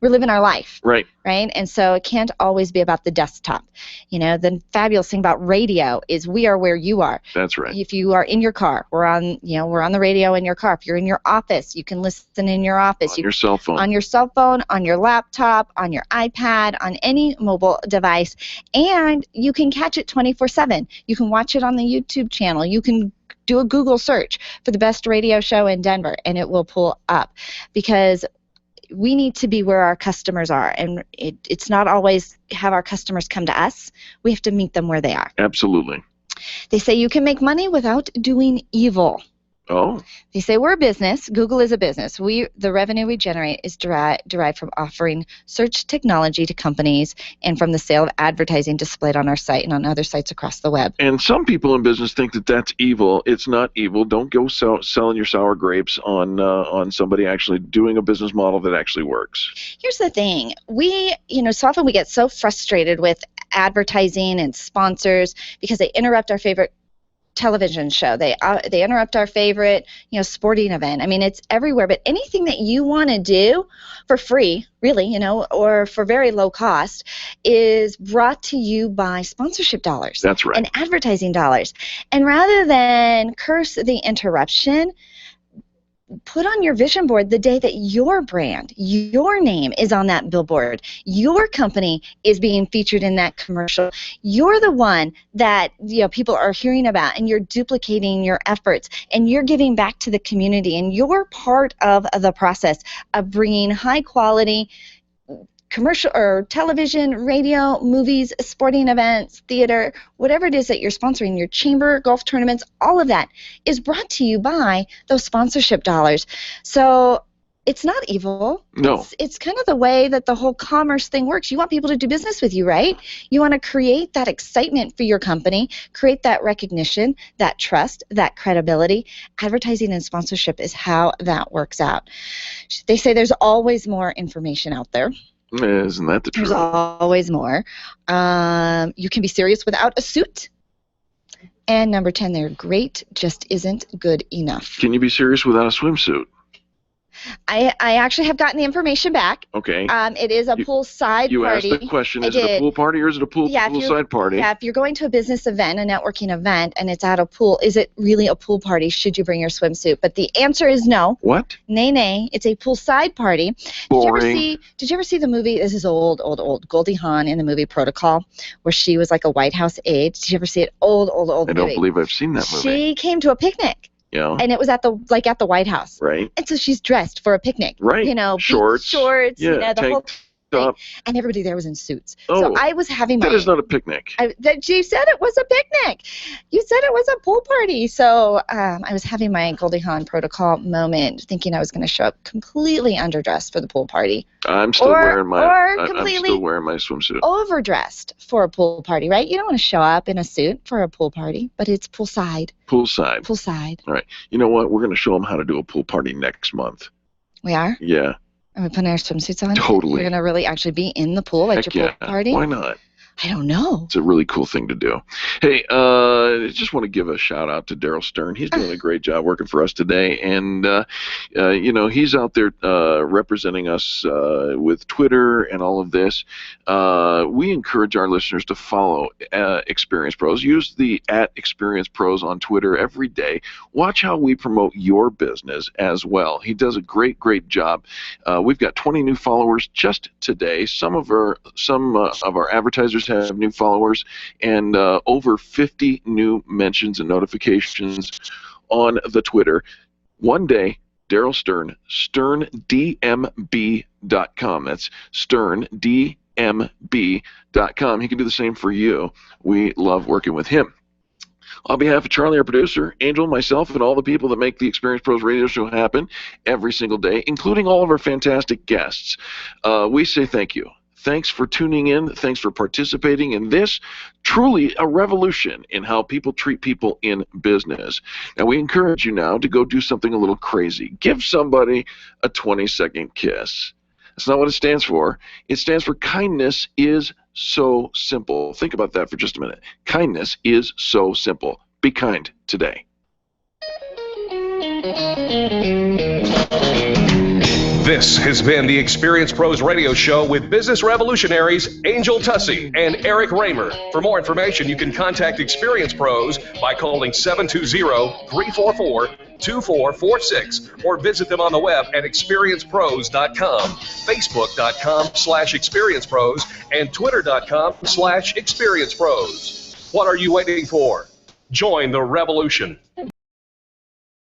living our life. Right. Right? And so it can't always be about the desktop. The fabulous thing about radio is we are where you are. That's right. If you are in your car, we're on the radio in your car. If you're in your office, you can listen in your office. On your cell phone. On your cell phone, on your laptop, on your iPad, on any mobile device. And you can catch it 24/7. You can watch it on the YouTube channel. You can do a Google search for the best radio show in Denver, and it will pull up, because we need to be where our customers are, and it's not always have our customers come to us. We have to meet them where they are. Absolutely. They say you can make money without doing evil. Oh. They say we're a business. Google is a business. The revenue we generate is derived from offering search technology to companies and from the sale of advertising displayed on our site and on other sites across the web. And some people in business think that that's evil. It's not evil. Don't go selling your sour grapes on somebody actually doing a business model that actually works. Here's the thing. So often we get so frustrated with advertising and sponsors because they interrupt our favorite television show. They interrupt our favorite, sporting event. I mean, it's everywhere. But anything that you want to do for free, really, or for very low cost, is brought to you by sponsorship dollars. That's right. And advertising dollars. And rather than curse the interruption, put on your vision board the day that your brand, your name is on that billboard. Your company is being featured in that commercial. You're the one that people are hearing about, and you're duplicating your efforts, and you're giving back to the community, and you're part of the process of bringing high quality commercial or television, radio, movies, sporting events, theater, whatever it is that you're sponsoring, your chamber, golf tournaments, all of that is brought to you by those sponsorship dollars. So it's not evil. No. It's kind of the way that the whole commerce thing works. You want people to do business with you, right? You want to create that excitement for your company, create that recognition, that trust, that credibility. Advertising and sponsorship is how that works out. They say there's always more information out there. Isn't that the truth? There's always more. You can be serious without a suit. And number 10, they're great, just isn't good enough. Can you be serious without a swimsuit? I actually have gotten the information back. Okay. It is a poolside party. You asked the question, is it a pool party or is it a poolside party? Yeah, if you're going to a business event, a networking event, and it's at a pool, is it really a pool party? Should you bring your swimsuit? But the answer is no. What? Nay. It's a poolside party. Boring. Did you ever see the movie, this is old, Goldie Hawn in the movie Protocol, where she was like a White House aide? Did you ever see it? Old movie. I don't believe I've seen that movie. She came to a picnic. Yeah. And it was at the White House. Right. And so she's dressed for a picnic. Right. Shorts, yeah, the whole top. And everybody there was in suits. Oh, so I was having that is not a picnic. You said it was a picnic. You said it was a pool party. So I was having my Goldie Hawn Protocol moment, thinking I was going to show up completely underdressed for the pool party. I'm still wearing my completely swimsuit. Overdressed for a pool party, right? You don't want to show up in a suit for a pool party, but it's poolside. Poolside. All right. You know what? We're going to show them how to do a pool party next month. We are? Yeah. Are we putting our swimsuits on? Totally. We're going to really actually be in the pool at your pool party? Why not? I don't know. It's a really cool thing to do. Hey, just want to give a shout out to Daryl Stern. He's doing a great job working for us today, and he's out there representing us with Twitter and all of this. We encourage our listeners to follow Experience Pros. Use the @ExperiencePros on Twitter every day. Watch how we promote your business as well. He does a great job. We've got 20 new followers just today. Some of our advertisers have new followers, and over 50 new mentions and notifications on the Twitter. One day, Daryl Stern, SternDMB.com. That's SternDMB.com. He can do the same for you. We love working with him. On behalf of Charlie, our producer, Angel, myself, and all the people that make the Experience Pros radio show happen every single day, including all of our fantastic guests, we say thank you. Thanks for tuning in. Thanks for participating in this truly a revolution in how people treat people in business. Now, we encourage you now to go do something a little crazy. Give somebody a 20-second kiss. That's not what it stands for. It stands for kindness is so simple. Think about that for just a minute. Kindness is so simple. Be kind today. This has been the Experience Pros Radio Show with business revolutionaries Angel Tussey and Eric Raymer. For more information, you can contact Experience Pros by calling 720-344-2446 or visit them on the web at experiencepros.com, facebook.com/experiencepros, and twitter.com/experiencepros. What are you waiting for? Join the revolution.